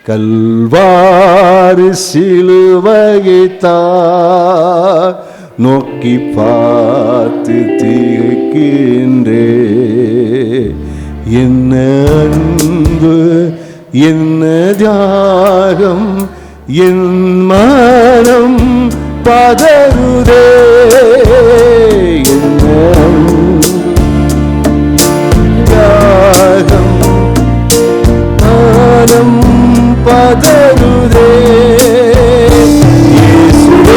கல்வாரி சிலுவையைத்தான் நோக்கி பார்த்து திகைக்கின்றே. என்ன அன்பு, என்ன தியாகம், என் மனம் பதறுதே. என்ன தியாகம், மனம் பதறுதே. இயேசுவே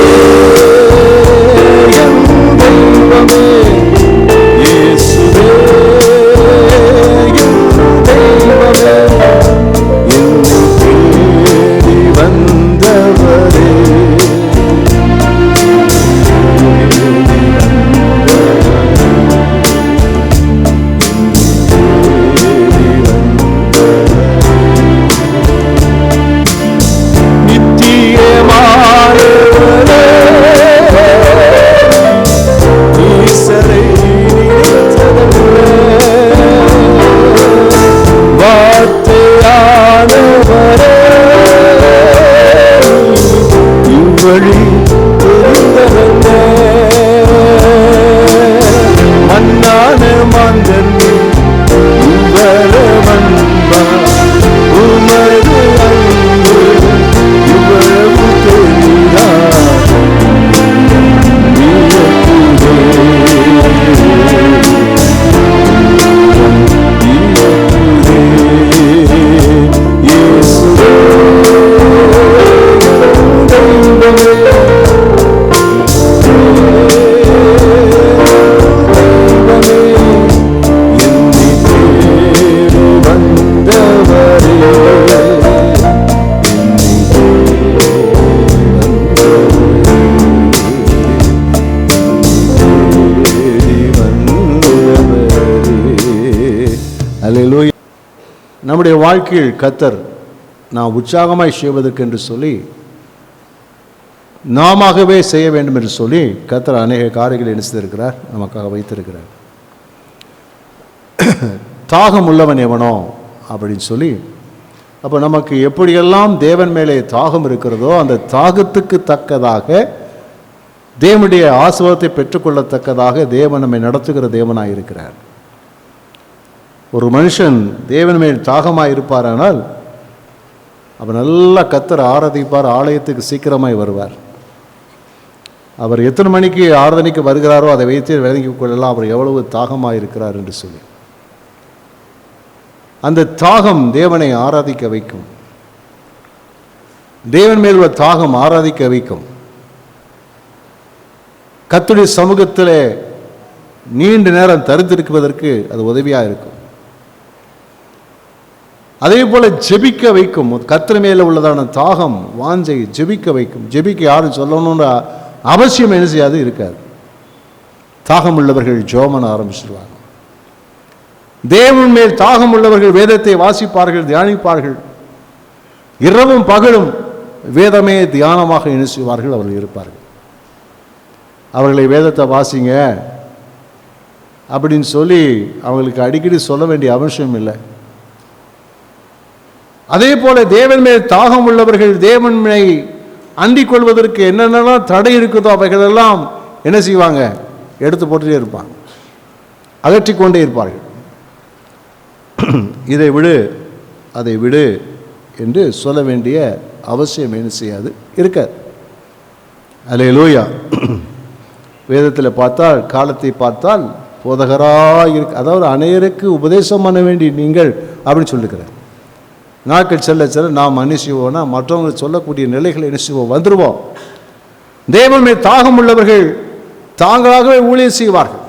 என் தெய்வமே, இயேசுவே என் தெய்வமே, என்னை தேடி வந்தவரே. நம்முடைய வாழ்க்கையில் கர்த்தர் நாம் உற்சாகமாய் செய்வதற்கு என்று சொல்லி நாமவே செய்ய வேண்டும் என்று சொல்லி கர்த்தர் அநேக காரியங்களை நினைத்திருக்கிறார், நமக்காக வைத்திருக்கிறார். தாகம் உள்ளவன் எவனோ அப்படின்னு சொல்லி, அப்போ நமக்கு எப்படியெல்லாம் தேவன் மேலே தாகம் இருக்கிறதோ அந்த தாகத்துக்கு தக்கதாக தேவனுடைய ஆசீர்வாதத்தை பெற்றுக்கொள்ளத்தக்கதாக தேவன் நம்மை நடத்துகிற தேவனாக இருக்கிறார். ஒரு மனுஷன் தேவன் மேல் தாகமாக இருப்பாரானால் அவர் நல்லா கர்த்தரை ஆராதிப்பார், ஆலயத்துக்கு சீக்கிரமாய் வருவார். அவர் எத்தனை மணிக்கு ஆராதனைக்கு வருகிறாரோ அதை வைத்து விளங்கிக் கொள்ளலாம் அவர் எவ்வளவு தாகமாக இருக்கிறார் என்று சொல்லி. அந்த தாகம் தேவனை ஆராதிக்க வைக்கும். தேவன் மேல் உள்ள தாகம் ஆராதிக்க வைக்கும். கர்த்தருடைய சமூகத்திலே நீண்ட நேரம் தரித்திருப்பதற்கு அது உதவியாக இருக்கும். அதே போல ஜெபிக்க வைக்கும். கர்த்தர் மேல உள்ளதான தாகம் வாஞ்சை ஜெபிக்க வைக்கும். ஜெபிக்க யாரும் சொல்லணுன்ற அவசியம் என்ன செய்யாது இருக்காது. தாகம் உள்ளவர்கள் ஜெபம் ஆரம்பிச்சிருவாங்க. தேவன் மேல் தாகம் உள்ளவர்கள் வேதத்தை வாசிப்பார்கள், தியானிப்பார்கள். இரவும் பகலும் வேதமே தியானமாக என்ன செய்வார்கள், அவர்கள் இருப்பார்கள். அவர்களை வேதத்தை வாசிங்க அப்படின்னு சொல்லி அவங்களுக்கு அடிக்கடி சொல்ல வேண்டிய அவசியம் இல்லை. அதே போல தேவன் மேல் தாகம் உள்ளவர்கள் தேவனை அண்டிக் கொள்வதற்கு என்னென்னலாம் தடை இருக்குதோ அவைகளெல்லாம் என்ன செய்வாங்க, எடுத்து போட்டுட்டே இருப்பாங்க, அகற்றிக்கொண்டே இருப்பார்கள். இதை விடு அதை விடு என்று சொல்ல வேண்டிய அவசியம் என்ன செய்யாது இருக்காது. அல்லேலூயா. வேதத்தில் பார்த்தால், காலத்தை பார்த்தால் போதகராக இருக்கு, அதாவது அநேகருக்கு உபதேசம் பண்ண வேண்டிய நீங்கள் அப்படின்னு சொல்லியிருக்கிறார். நாட்கள் செல்ல செல்ல நாம் என்ன செய்வோம்னா மற்றவங்களுக்கு சொல்லக்கூடிய நிலைகளை என்ன செய்வோம், வந்துடுவோம். தேவன் மேல் தாகம் உள்ளவர்கள் தாங்களாகவே ஊழியம் செய்வார்கள்.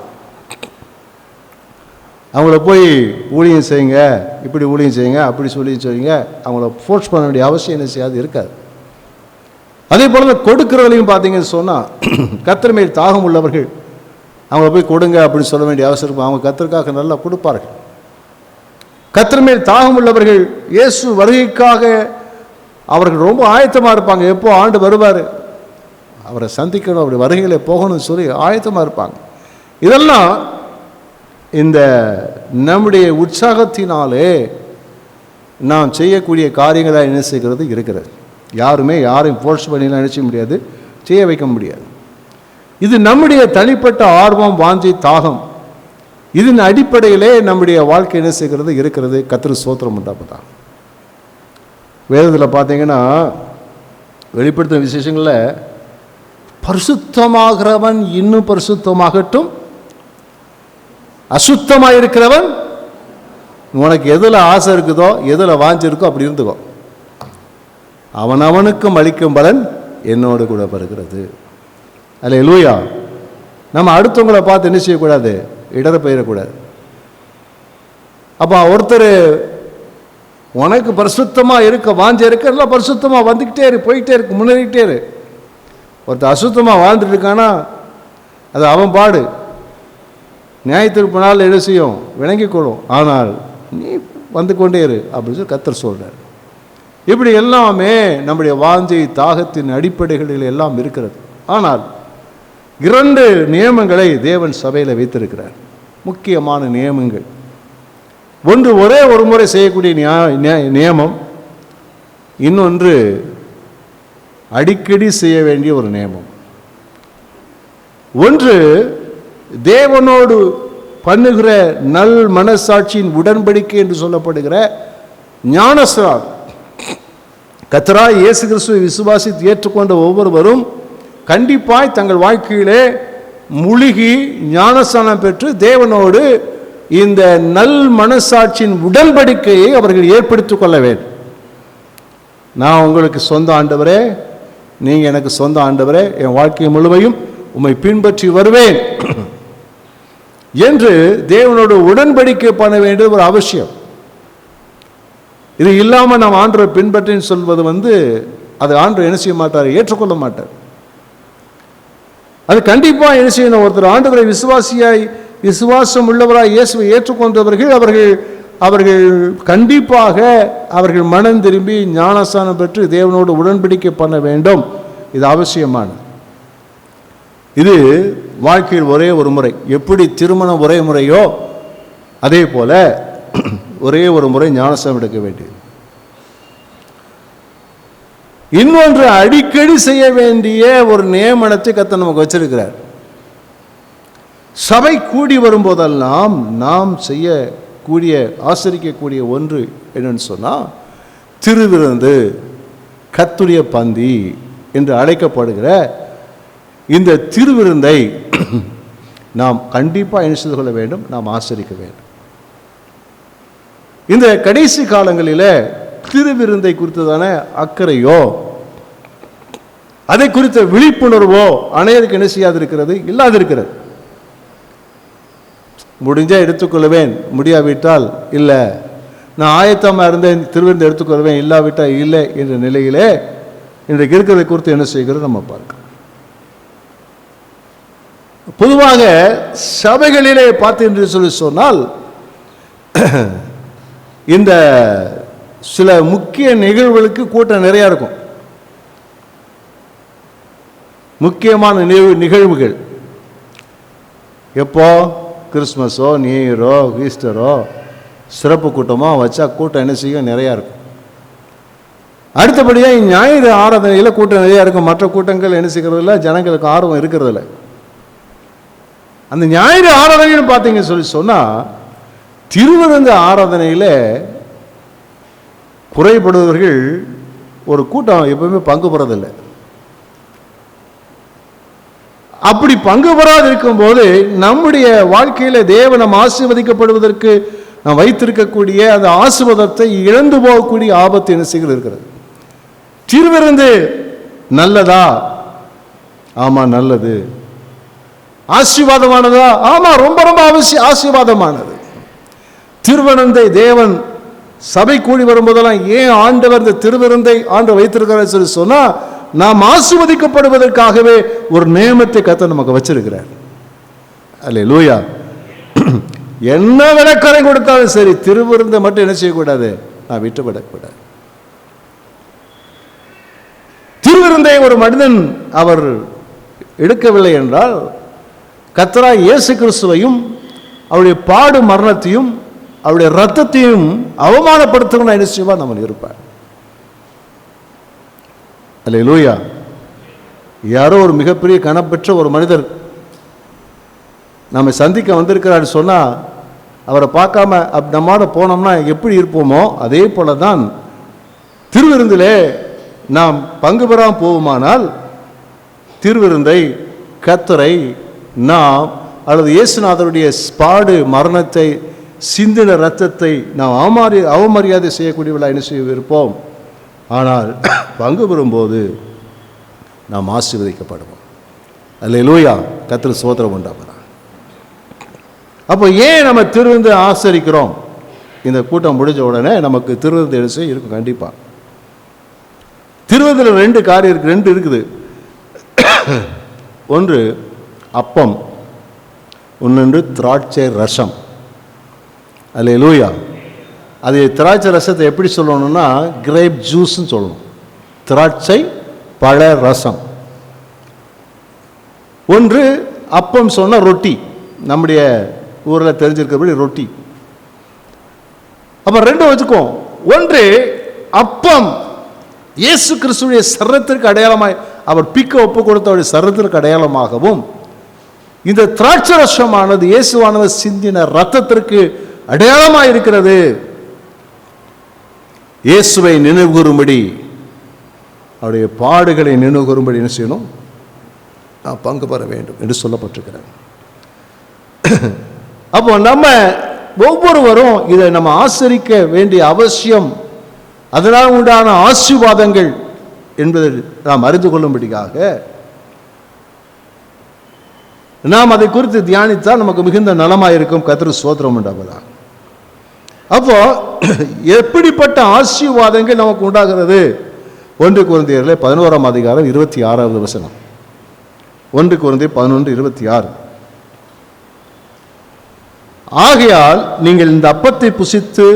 அவங்கள போய் ஊழியம் செய்யுங்க, இப்படி ஊழியம் செய்யுங்க, அப்படி சொல்லி செய்யுங்க, அவங்கள ஃபோர்ஸ் பண்ண வேண்டிய அவசியம் என்ன செய்யாது இருக்காது. அதே போல கொடுக்கிறவர்களையும் பார்த்தீங்கன்னு சொன்னால் கர்த்தர் மேல் தாகம் உள்ளவர்கள் அவங்கள போய் கொடுங்க அப்படின்னு சொல்ல வேண்டிய அவசியம் இருக்கும். அவங்க கர்த்தருக்காக நல்லா கொடுப்பார்கள். கர்த்தர் மேல் தாகம் உள்ளவர்கள் இயேசு வருகைக்காக அவர்கள் ரொம்ப ஆயத்தமாக இருப்பாங்க. எப்போ ஆண்டு வருவார், அவரை சந்திக்கணும், அவருடைய வருகைகளை போகணும்னு சொல்லி ஆயத்தமாக இருப்பாங்க. இதெல்லாம் இந்த நம்முடைய உற்சாகத்தினாலே நாம் செய்யக்கூடிய காரியங்களாக என்ன செய்கிறது இருக்கிறது. யாருமே யாரையும் ஃபோர்ஸ் பண்ணிலாம் நினைச்ச முடியாது, செய்ய வைக்க முடியாது. இது நம்முடைய தனிப்பட்ட ஆர்வம், வாஞ்சி, தாகம். இதன் அடிப்படையிலே நம்முடைய வாழ்க்கை என்ன செய்கிறது இருக்கிறது. கர்த்தருக்கு ஸ்தோத்திரம் உண்டாகுதா. வேதத்தில் பார்த்தீங்கன்னா வெளிப்படுத்தும் விசேஷங்களில் பரிசுத்தமாகிறவன் இன்னும் பரிசுத்தமாகட்டும், அசுத்தமாக இருக்கிறவன் உனக்கு எதில் ஆசை இருக்குதோ, எதில் வாஞ்சிருக்கோ அப்படி இருந்துக்கோ, அவனவனுக்கும் அளிக்கும் பலன் என்னோடு கூட வருகிறது. அல்லேலூயா. நம்ம அடுத்தவங்களை பார்த்து என்ன செய்யக்கூடாது, இடர பெயரக்கூடாது. அப்போ ஒருத்தர் உனக்கு பரிசுத்தமாக இருக்க வாஞ்ச இருக்க, எல்லாம் பரிசுத்தமாக வந்துக்கிட்டே இரு, போய்கிட்டே இருக்கு, முன்னேறிக்கிட்டே இரு. ஒருத்தர் அசுத்தமாக வாழ்ந்துட்டு இருக்கானா அது அவன் பாடு, நியாயத்திற்கு நாள் என்ன செய்யும், விளங்கிக்கொள்ளும். ஆனால் நீ வந்து கொண்டே இரு அப்படின்னு சொல்லி கர்த்தர் சொல்கிறார். இப்படி எல்லாமே நம்முடைய வாஞ்சை தாகத்தின் அடிப்படைகளில் எல்லாம் இருக்கிறது. ஆனால் 2 நியமங்களை தேவன் சபையில் வைத்திருக்கிறார், முக்கியமான நியமங்கள். ஒன்று ஒரே ஒரு முறை செய்யக்கூடிய நியமம், இன்னொன்று அடிக்கடி செய்ய வேண்டிய ஒரு நியமம். ஒன்று தேவனோடு பண்ணுகிற நல் மனசாட்சியின் உடன்படிக்கை என்று சொல்லப்படுகிற ஞானஸ்நானம். கர்த்தராகிய இயேசு கிறிஸ்துவை விசுவாசித்து ஏற்றுக்கொண்ட ஒவ்வொருவரும் கண்டிப்பாய் தங்கள் வாழ்க்கையிலே முழுகி ஞானஸ்நானம் பெற்று தேவனோடு இந்த நல் மனசாட்சியின் உடன்படிக்கையை அவர்கள் ஏற்படுத்திக் கொள்ள வேண்டும். நான் உங்களுக்கு சொந்த ஆண்டவரே, நீங்கள் எனக்கு சொந்த ஆண்டவரே, என் வாழ்க்கை முழுமையும் உம்மை பின்பற்றி வருவேன் என்று தேவனோடு உடன்படிக்கை பண்ண வேண்டியது ஒரு அவசியம். இது இல்லாமல் நாம் ஆண்டவரை பின்பற்றின்னு சொல்வது அது ஆண்டவர் என்ன செய்ய மாட்டார், ஏற்றுக்கொள்ள மாட்டார். அது கண்டிப்பாக என்ன செய்யணும், ஒருத்தர் ஆண்டவரை விசுவாசம் உள்ளவராய் இயேசுவை ஏற்றுக்கொண்டவர்கள் அவர்கள் கண்டிப்பாக அவர்கள் மனம் திரும்பி ஞானஸ்நானம் பெற்று தேவனோடு உடன்படிக்கை பண்ண வேண்டும். இது அவசியமானது. இது வாழ்க்கையில் ஒரே ஒரு முறை, எப்படி திருமணம் ஒரே முறையோ அதே போல ஒரே ஒரு முறை ஞானஸ்நானம் எடுக்க வேண்டியது. இன்னொன்று அடிக்கடி செய்ய வேண்டிய ஒரு நியமனத்தை கர்த்தர் நமக்கு வச்சிருக்கிறார். சபை கூடி வரும்போதெல்லாம் நாம் செய்யக்கூடிய ஆசரிக்கக்கூடிய ஒன்று என்னன்னு சொன்னால், திருவிருந்து, கர்த்தருடைய பந்தி என்று அழைக்கப்படுகிற இந்த திருவிருந்தை நாம் கண்டிப்பாக என்ன செய்து கொள்ள வேண்டும், நாம் ஆசரிக்க வேண்டும். இந்த கடைசி காலங்களில் திருவிருந்தை குறித்ததான அக்கறையோ அதை குறித்த விழிப்புணர்வோ அனைவருக்கு என்ன செய்யாது இருக்கிறது, இல்லாது இருக்கிறது. முடிஞ்சால் எடுத்துக்கொள்வேன், முடியாவிட்டால் இல்லை, நான் ஆயத்தமாக இருந்தேன் திருவிருந்து எடுத்துக்கொள்வேன், இல்லாவிட்டால் இல்லை என்ற நிலையிலே இன்றைக்கு இருக்கிறதை குறித்து என்ன செய்கிறது நம்ம பார்க்க. பொதுவாக சபைகளிலே பார்த்து என்று சொல்லி சொன்னால் இந்த சில முக்கிய நிகழ்வுகளுக்கு கூட்டம் நிறையா இருக்கும். முக்கியமான நிகழ்வுகள் எப்போ, கிறிஸ்மஸோ, நியூ இயரோ, ஈஸ்டரோ, சிறப்பு கூட்டமோ வச்சா கூட்டம் என்ன செய்யும், நிறையா இருக்கும். அடுத்தபடியாக ஞாயிறு ஆராதனையில் கூட்டம் நிறையா இருக்கும். மற்ற கூட்டங்கள் என்ன செய்கிறதில்ல, ஜனங்களுக்கு ஆர்வம் இருக்கிறதில்ல. அந்த ஞாயிறு ஆராதனைன்னு பார்த்தீங்கன்னு சொல்லி சொன்னால், திருவிருந்து ஆராதனையில் குறைபடுவர்கள் ஒரு கூட்டம் எப்பவுமே பங்கு பெறதில்லை. அப்படி பங்கு பெறாது இருக்கும்போது நம்முடைய வாழ்க்கையில் தேவன் நாம் ஆசீர்வதிக்கப்படுவதற்கு நாம் வைத்திருக்கக்கூடிய அந்த ஆசீர்வாதத்தை இழந்து போகக்கூடிய ஆபத்து என்ன செய்கிறது இருக்கிறது. திருவிருந்து நல்லதா? ஆமா நல்லது. ஆசீர்வாதமானதா? ஆமா ரொம்ப ரொம்ப ஆசீர்வாதமானது. திருவிருந்தை தேவன் சபை கூடி வரும்போதெல்லாம் ஏன் ஆண்டவர் இந்த திருவிருந்தை ஆண்டு வைத்திருக்கிறார் சொல்லி சொன்னா, நாம் ஆசீர்வதிக்கப்படுவதற்காகவே ஒரு நியமத்தை கர்த்தர் நமக்கு வச்சிருக்கிறார். அல்லேலூயா. என்ன விளக்கரை கொடுத்தாலும் சரி, திருவிருந்தை மட்டும் என்ன செய்யக்கூடாது, நான் விட்டுவிடக்கூடாது. திருவிருந்தை ஒரு மனிதன் அவர் எடுக்கவில்லை என்றால், கர்த்தராகிய இயேசு கிறிஸ்துவையும் அவருடைய பாடு மரணத்தையும் அவருடைய ரத்தத்தையும் அவமானப்படுத்தணும் என்ன செய்வா நம்ம இருப்பார். அல்லேலூயா. யாரோ ஒரு மிகப்பெரிய கனப்பெற்ற ஒரு மனிதர் நம்ம சந்திக்க வந்திருக்கிறாரு சொன்னால் அவரை பார்க்காம நம்மோட போனோம்னா எப்படி இருப்போமோ அதே போல தான் திருவிருந்திலே நாம் பங்கு பெறாமல் போவோமானால் திருவிருந்தை, கர்த்தரை நாம் அல்லது இயேசுநாதருடைய பாடு மரணத்தை, சிந்தின ரத்தத்தை நாம் அவமரியாதை செய்யக்கூடியவர்களாக என்ன செய்ய இருப்போம். ஆனால் பங்கு பெறும்போது நாம் ஆசீர்வதிக்கப்படுவோம். அல்லேலூயா. கர்த்தருக்கு ஸ்தோத்திரம் உண்டாவதாக. அப்போ ஏன் நம்ம திருவிருந்து ஆசரிக்கிறோம்? இந்த கூட்டம் முடிஞ்ச உடனே நமக்கு திருவிருந்து எடுத்து இருக்கும். கண்டிப்பாக திருவிருந்தில் 2 காரியம் இருக்குது, 2 இருக்குது. ஒன்று அப்பம், இன்னொன்று திராட்சை ரசம். அல்லேலூயா. அது திராட்சை ரசத்தை எப்படி சொல்லணும்னா கிரேப் ஜூஸ்ன்னு சொல்லணும். திராட்சை பழ ரசம். ஒன்று அப்பம் சொன்ன ரொட்டி, நம்முடைய ஊரில் தெரிஞ்சிருக்கிறபடி ரொட்டி. அப்போ 2 வச்சுக்கோ. ஒன்று அப்பம், இயேசு கிறிஸ்துடைய சரீரத்திற்கு அடையாளமாய் அவர் பிக்க ஒப்பு கொடுத்தவருடைய சரீரத்திற்கு அடையாளமாகவும், இந்த திராட்சை ரசமானது இயேசுவானவர் சிந்தின ரத்தத்திற்கு அடையாளமாக இருக்கிறது. இயேசுவை நினைவுகூரும்படி, அவருடைய பாடுகளை நினைவுகூரும்படி என்ன செய்யணும்? நான் பங்கு பெற வேண்டும் என்று சொல்லப்பட்டிருக்கிறார். அப்போ நம்ம ஒவ்வொருவரும் இதை நம்ம ஆசரிக்க வேண்டிய அவசியம், அதனால் உண்டான ஆசீர்வாதங்கள் என்பதை நாம் அறிந்து கொள்ளும்படியாக நாம் அதை குறித்து தியானித்தால் நமக்கு மிகுந்த நலமாக இருக்கும். கர்த்தருக்கு ஸ்தோத்திரம் உண்டாவதாக. அப்போ எப்படிப்பட்ட ஆசீர்வாதங்கள் நமக்கு உண்டாகிறது? 1 கொரிந்தியர் 11ஆம் அதிகாரம் 26வது வசனம். 1 கொரிந்தியர் 11:26. ஆகையால் நீங்கள் இந்த அப்பத்தை புசித்து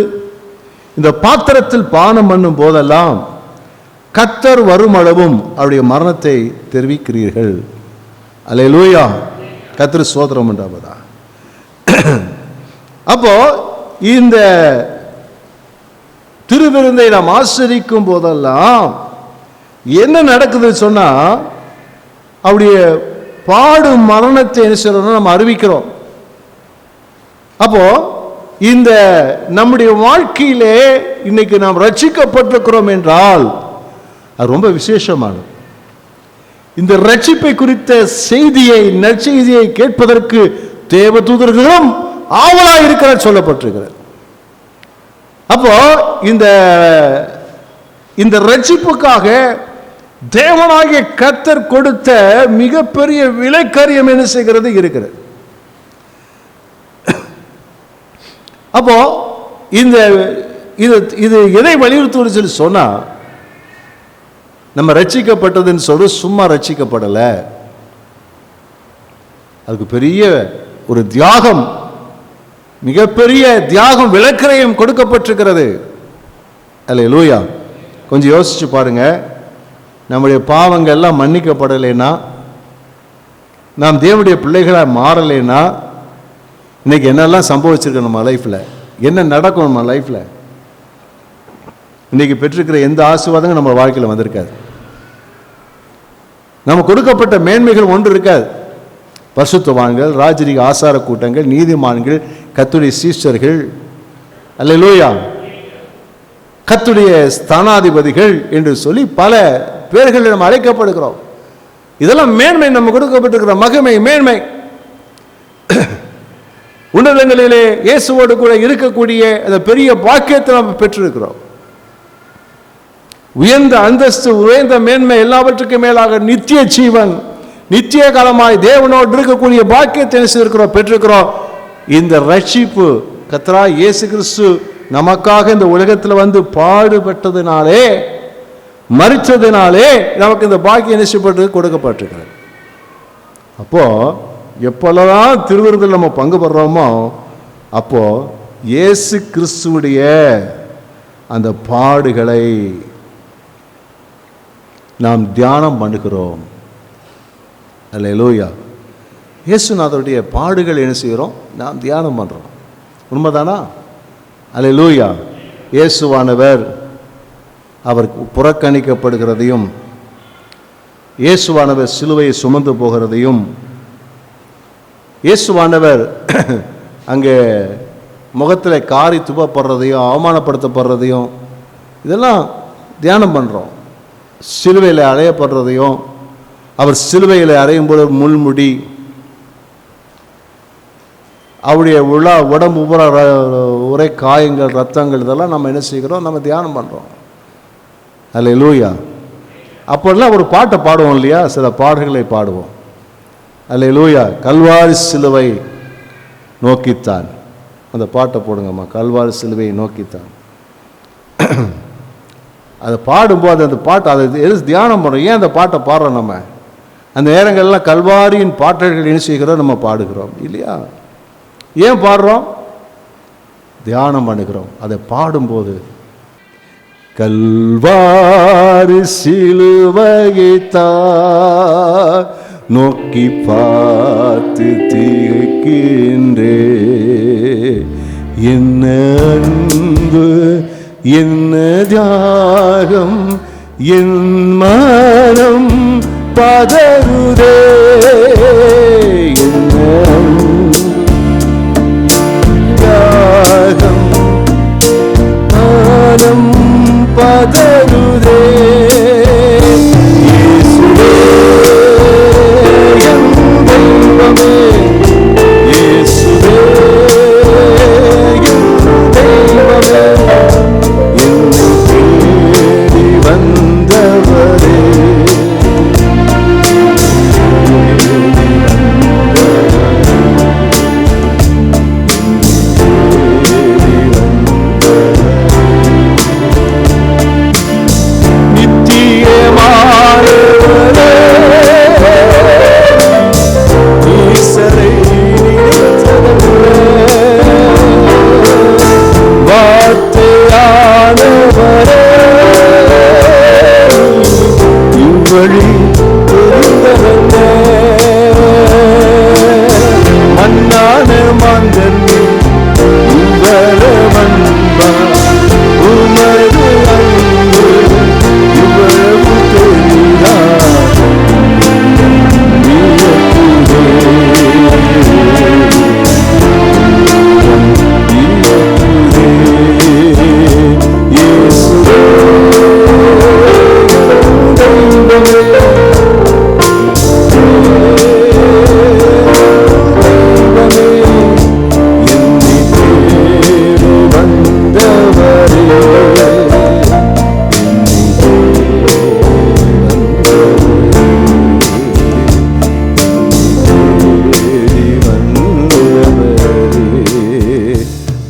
இந்த பாத்திரத்தில் பானம் பண்ணும் போதெல்லாம் கர்த்தர் வரும் அளவும் அவருடைய மரணத்தை தெரிவிக்கிறீர்கள். அல்லேலூயா. கர்த்தருக்கு ஸ்தோத்திரம் உண்டாவதாக. அப்போ இந்த திருவிருந்தை நாம் ஆசரிக்கும் போதெல்லாம் என்ன நடக்குது சொன்னா, அவருடைய பாடு மரணத்தை என்ன செய்யறோம்? நம்ம அறிவிக்கிறோம். அப்போ இந்த நம்முடைய வாழ்க்கையிலே இன்னைக்கு நாம் ரட்சிக்கப்பட்டிருக்கிறோம் என்றால் அது ரொம்ப விசேஷமானது. இந்த ரட்சிப்பை குறித்த செய்தியை, நற்செய்தியை கேட்பதற்கு தேவதூதர்களும் ஆவலாக இருக்கிறார் சொல்லப்பட்டிருக்கிறது. அப்போ இந்த ரட்சிப்புக்காக தேவனாகிய கர்த்தர் கொடுத்த மிகப்பெரிய விலைக்கரியம் என்ன செய்கிறது இருக்கிறது. அப்போ இது எதை வலியுறுத்துவது சொல்லி சொன்னா, நம்ம ரட்சிக்கப்பட்டதுன்னு சொல்லி சும்மா ரட்சிக்கப்படலை, அதுக்கு பெரிய ஒரு தியாகம், மிகப்பெரிய தியாகம், விலைக்கரியம் கொடுக்கப்பட்டிருக்கிறது. அல்லேலூயா. கொஞ்சம் யோசிச்சு பாருங்க. நம்முடைய பாவங்கள் எல்லாம் மன்னிக்கப்படலைன்னா, நாம் தேவனுடைய பிள்ளைகளாக மாறலைன்னா இன்னைக்கு என்னெல்லாம் சம்பவிச்சிருக்கு நம்ம லைஃப்ல, என்ன நடக்கும் நம்ம லைஃப்ல? இன்னைக்கு பெற்றிருக்கிற எந்த ஆசீர்வாதங்களும் நம்ம வாழ்க்கையில் வந்திருக்காது. நம்ம கொடுக்கப்பட்ட மேன்மைகள் ஒன்று இருக்காது. பரிசுத்தவான்கள், ராஜரீக ஆசார கூட்டங்கள், நீதிமான்கள், கர்த்தருடைய சீஷர்கள், அல்லேலூயா, கர்த்தருடைய ஸ்தானாதிபதிகள் என்று சொல்லி பல பேர்கள் நம்ம அழைக்கப்படுகிறோம். இதெல்லாம் மேன்மை, நம்ம கொடுக்கப்பட்டிருக்கிற மகிமை, மேன்மை. உன்னதங்களிலே இயேசுவோடு கூட இருக்கக்கூடிய அந்த பெரிய பாக்கியத்தை நாம் பெற்றிருக்கிறோம். உயர்ந்த அந்தஸ்து, உயர்ந்த மேன்மை, எல்லாவற்றுக்கும் மேலாக நித்திய ஜீவன், நித்திய காலமாய் தேவனோடு இருக்கக்கூடிய பாக்கியத்தை இருக்கிறோம், பெற்றிருக்கிறோம். இந்த ரட்சிப்பு கர்த்தராகிய இயேசு கிறிஸ்து நமக்காக இந்த உலகத்தில் வந்து பாடுபட்டதினாலே, மரித்ததினாலே நமக்கு இந்த பாக்கியம் நிச்சயப்பட்டு கொடுக்கப்பட்டிருக்கிறது. அப்போ எப்பெல்லாம் திருவிருந்தில் நம்ம பங்கு பெறுறோமோ அப்போ இயேசு கிறிஸ்துவுடைய அந்த பாடுகளை நாம் தியானம் பண்ணுகிறோம். அல்லேலூயா. இயேசுநாதருடைய பாடுகள் என்ன செய்கிறோம்? நாம் தியானம் பண்ணுறோம். உண்மைதானா? அல்லேலூயா. இயேசுவானவர் அவர் புறக்கணிக்கப்படுகிறதையும் இயேசுவானவர் சிலுவையை சுமந்து போகிறதையும் இயேசுவானவர் அங்கே முகத்தில் காரி துப்பப்படுறதையும் அவமானப்படுத்தப்படுறதையும் இதெல்லாம் தியானம் பண்ணுறோம். சிலுவையில் அறையப்படுறதையும் அவர் சிலுவையில் அறையும் போது முள்முடி அவருடைய உடம்பு உரை காயங்கள் ரத்தங்கள் இதெல்லாம் நம்ம என்ன செய்கிறோம், நம்ம தியானம் பண்ணுறோம். அல்லேலூயா. அப்போல்லாம் ஒரு பாட்டை பாடுவோம் இல்லையா, சில பாடல்களை பாடுவோம். அல்லேலூயா. கல்வாரி சிலுவை நோக்கித்தான், அந்த பாட்டை போடுங்கம்மா. கல்வாரி சிலுவை நோக்கித்தான். அதை பாடும்போது அந்த பாட்டு அதை எது தியானம் பண்ணுறோம். ஏன் அந்த பாட்டை பாடுறோம்? நம்ம அந்த நேரங்கள்லாம் கல்வாரியின் பாட்டல்கள் என்ன செய்கிறோம், நம்ம பாடுகிறோம் இல்லையா? ஏன் பாடுறோம்? தியானம் பண்ணுகிறோம். அதை பாடும்போது கல்வாரி சிலுவையைத்தான் நோக்கி பார்த்து திகைக்கின்றே, என்ன அன்பு என்ன தியாகம் என் மனம் பதறுதே, என்ன தியாகம் மனம் பதறுதே, இயேசுவே என் தெய்வமே, இயேசுவே என் தெய்வமே, என்னை தேடி வந்தவரே,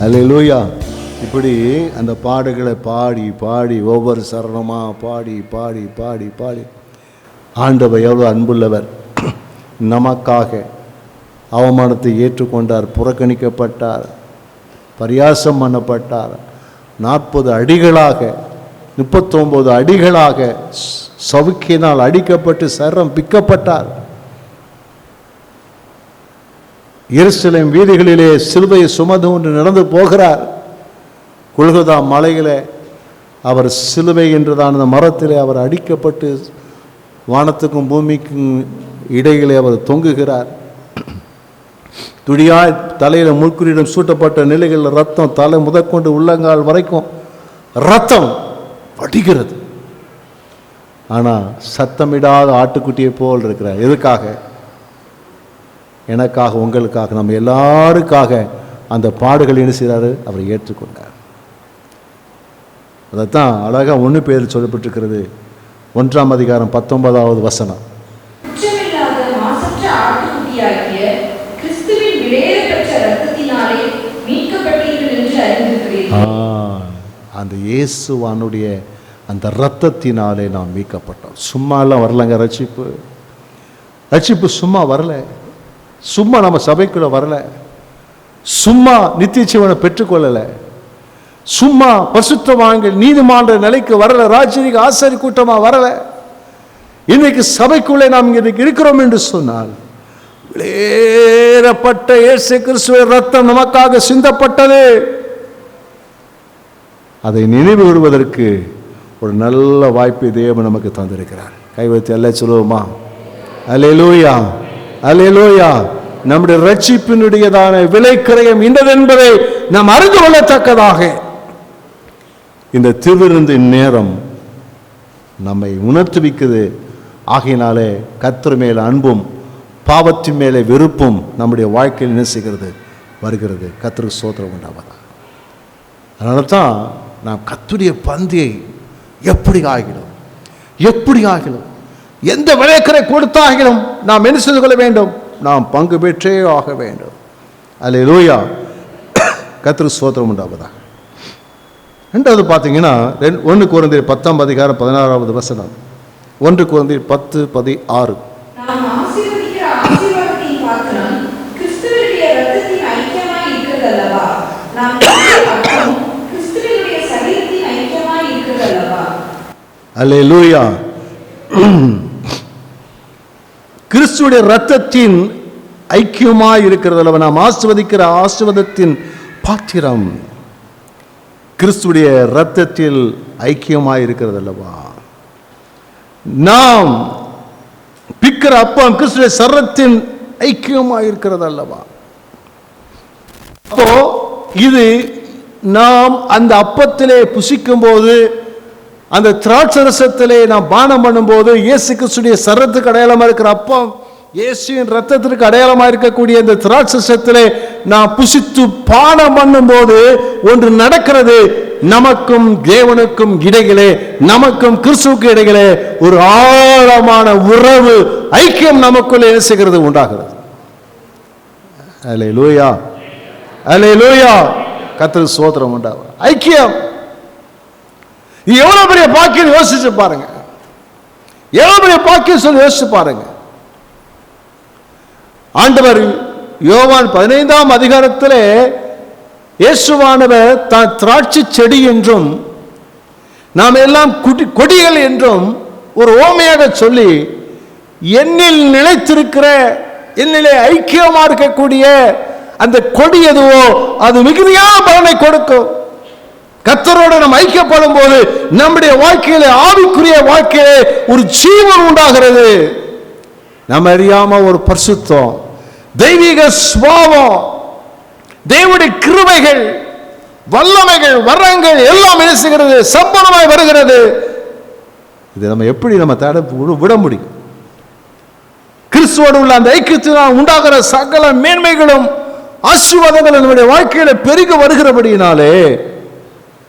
அல்லேலூயா. இப்படி அந்த பாடுகளை பாடி பாடி ஒவ்வொரு சரணமாக பாடி பாடி பாடி பாடி ஆண்டவர் எவ்வளோ அன்புள்ளவர், நமக்காக அவமானத்தை ஏற்றுக்கொண்டார், புறக்கணிக்கப்பட்டார், பரியாசம் பண்ணப்பட்டார், 40 அடிகளாக 39 அடிகளாக சவுக்கினால் அடிக்கப்பட்டு சரம் பிக்கப்பட்டார். எருசலேம் வீதிகளிலே சிலுவையை சுமந்து கொண்டு நடந்து போகிறார். கொல்கொதா மலையிலே அவர் சிலுவை என்றுதான் அந்த மரத்திலே அவர் அடிக்கப்பட்டு வானத்துக்கும் பூமிக்கும் இடையிலே அவர் தொங்குகிறார். துடியாய் தலையில் முள்குறியிடம் சூட்டப்பட்ட நிலைகளில் ரத்தம் தலை முதற்கொண்டு உள்ளங்கால் வரைக்கும் ரத்தம் வடிகிறது. ஆனால் சத்தமிடாத ஆட்டுக்குட்டியை போல் இருக்கிறார். எதுக்காக? எனக்காக, உங்களுக்காக, நம்ம எல்லாருக்காக அந்த பாடுகள் என்ன செய்கிறாரு, அவர் ஏற்றுக்கொண்டார். அதைத்தான் அழகாக 1 பேரில் சொல்லப்பட்டிருக்கிறது. 1ஆம் அதிகாரம் 19வது வசனம். அந்த இயேசுவானுடைய அந்த இரத்தத்தினாலே நாம் மீட்கப்பட்டோம். சும்மாலாம் வரலங்க ரட்சிப்பு. ரட்சிப்பு சும்மா வரல. சும்மா நம்ம சபைக்குள்ள வரல. சும்மா நித்திய ஜீவனை பெற்றுக்கொள்ளலை. சும்மா பரிசுத்தவான்கள் நீதிமான நிலைக்கு வரல. ராஜ்யத்திற்கு ஆசாரி கூட்டமா வரல. இன்னைக்கு சபைக்குள்ளே நாம் இங்கே இருக்கிறோம் என்று சொன்னால் வெளியேறப்பட்ட இயேசு கிறிஸ்துவின் ரத்தம் நமக்காக சிந்தப்பட்டது. அதை நினைவு கூறுவதற்கு ஒரு நல்ல வாய்ப்பை தேவன் நமக்கு தந்திருக்கிறார். கைவைத்து எல்லாம் சொல்லுவோமா? அல்லேலூயா, அல்லேலூயா. நம்முடைய ரட்சிப்பினுடையதான விலைக்கிரயம் இன்னதென்பதை நாம் அறிந்து கொள்ளத்தக்கதாக இந்த திருவிருந்தின் நேரம் நம்மை உணர்த்துவிக்குது. ஆகையினாலே கர்த்தர் மேல் அன்பும் பாவத்தின் மேலே வெறுப்பும் நம்முடைய வாழ்க்கையில் நேசிக்கிறது வருகிறது. கர்த்தருக்கு ஸ்தோத்திரம் உண்டாவதா. அதனால தான் நாம் கர்த்தருடைய பந்தியை எப்படி ஆகிடும், எப்படி ஆகிடும், எந்த விலைக்கரை கொடுத்தாகிலும் நாம் என்ன செய்து கொள்ள வேண்டும்? நாம் பங்கு பெற்றே ஆக வேண்டும். அல்லேலூயா, கர்த்தருக்கு ஸ்தோத்திரம் உண்டாவதா. ரெண்டாவது பார்த்தீங்கன்னா 1 கொரிந்தியர் 10:16 1 கொரிந்தியர் 10:16. அல்லேலூயா. கிறிஸ்துவுடைய இரத்தத்தின் ஐக்கியமாய் இருக்கிறது அல்லவா? நாம் ஆசீர்வதிக்கிற ஆசீர்வாதத்தின் பாத்திரம் கிறிஸ்துவுடைய இரத்தத்தில் ஐக்கியமாய் இருக்கிறது அல்லவா? நாம் பிக்கிற அப்பம் கிறிஸ்துவுடைய சரீரத்தின் ஐக்கியமாய் இருக்கிறது அல்லவா? அப்போ இது நாம் அந்த அப்பத்திலே புசிக்கும் போது, அந்த திராட்சரசத்திலே நாம் பானம் பண்ணும்போது, இயேசு கிறிஸ்துவுடைய சரீரத்துக்கு அடையாளமாக இருக்கிற அப்பம், இயேசுவின் ரத்தத்திற்கு அடையாளமாக இருக்கக்கூடிய இந்த திராட்சரசத்திலே நாம் புசித்து பானம் பண்ணும்போது ஒன்று நடக்கிறது. நமக்கும் தேவனுக்கும் இடையிலே, நமக்கும் கிறிஸ்துவுக்கு இடையிலே ஒரு ஆழமான உறவு, ஐக்கியம் நமக்குள்ளே என்ன செய்கிறது? உண்டாகிறது. அல்லேலூயா, அல்லேலூயா. கர்த்தருக்கு ஸ்தோத்திரம் உண்டாகும். ஐக்கியம் எவ்வளவு பெரிய பாக்கியம் யோசிச்சு பாருங்க. எவ்வளவு பெரிய பாக்கியம் சொல்லி யோசிச்சு பாருங்க. ஆண்டவர் யோவான் 15 இயேசுவானவர் தான் திராட்சை செடி என்றும் நாம் எல்லாம் கொடிகள் என்றும் ஒரு ஓமையாக சொல்லி, என்னில் நிலைத்திருக்கிற, என்னிலே ஐக்கியமா இருக்கக்கூடிய அந்த கொடி எதுவோ அது மிகுதியான பலனை கொடுக்கும். கர்த்தரோடு நாம் ஐக்கியப்படும் போது நம்முடைய வாழ்க்கையில, ஆவிக்குரிய வாழ்க்கையிலே ஒரு ஜீவன் உண்டாகிறது. நம்ம அறியாம ஒரு பரிசுத்தம், தெய்வீக சுபாவம், தேவனுடைய கிருபைகள், வல்லமைகள், வரங்கள் எல்லாம் என்ன செய்கிறது? சம்பளமாய் வருகிறது. இது நம்ம எப்படி நம்ம தடை விட முடியும்? கிறிஸ்துவோடு உள்ள அந்த ஐக்கியத்தினால் உண்டாகிற சகல மேன்மைகளும் ஆசீர்வாதங்கள் நம்முடைய வாழ்க்கையில பெருகி வருகிறபடியினாலே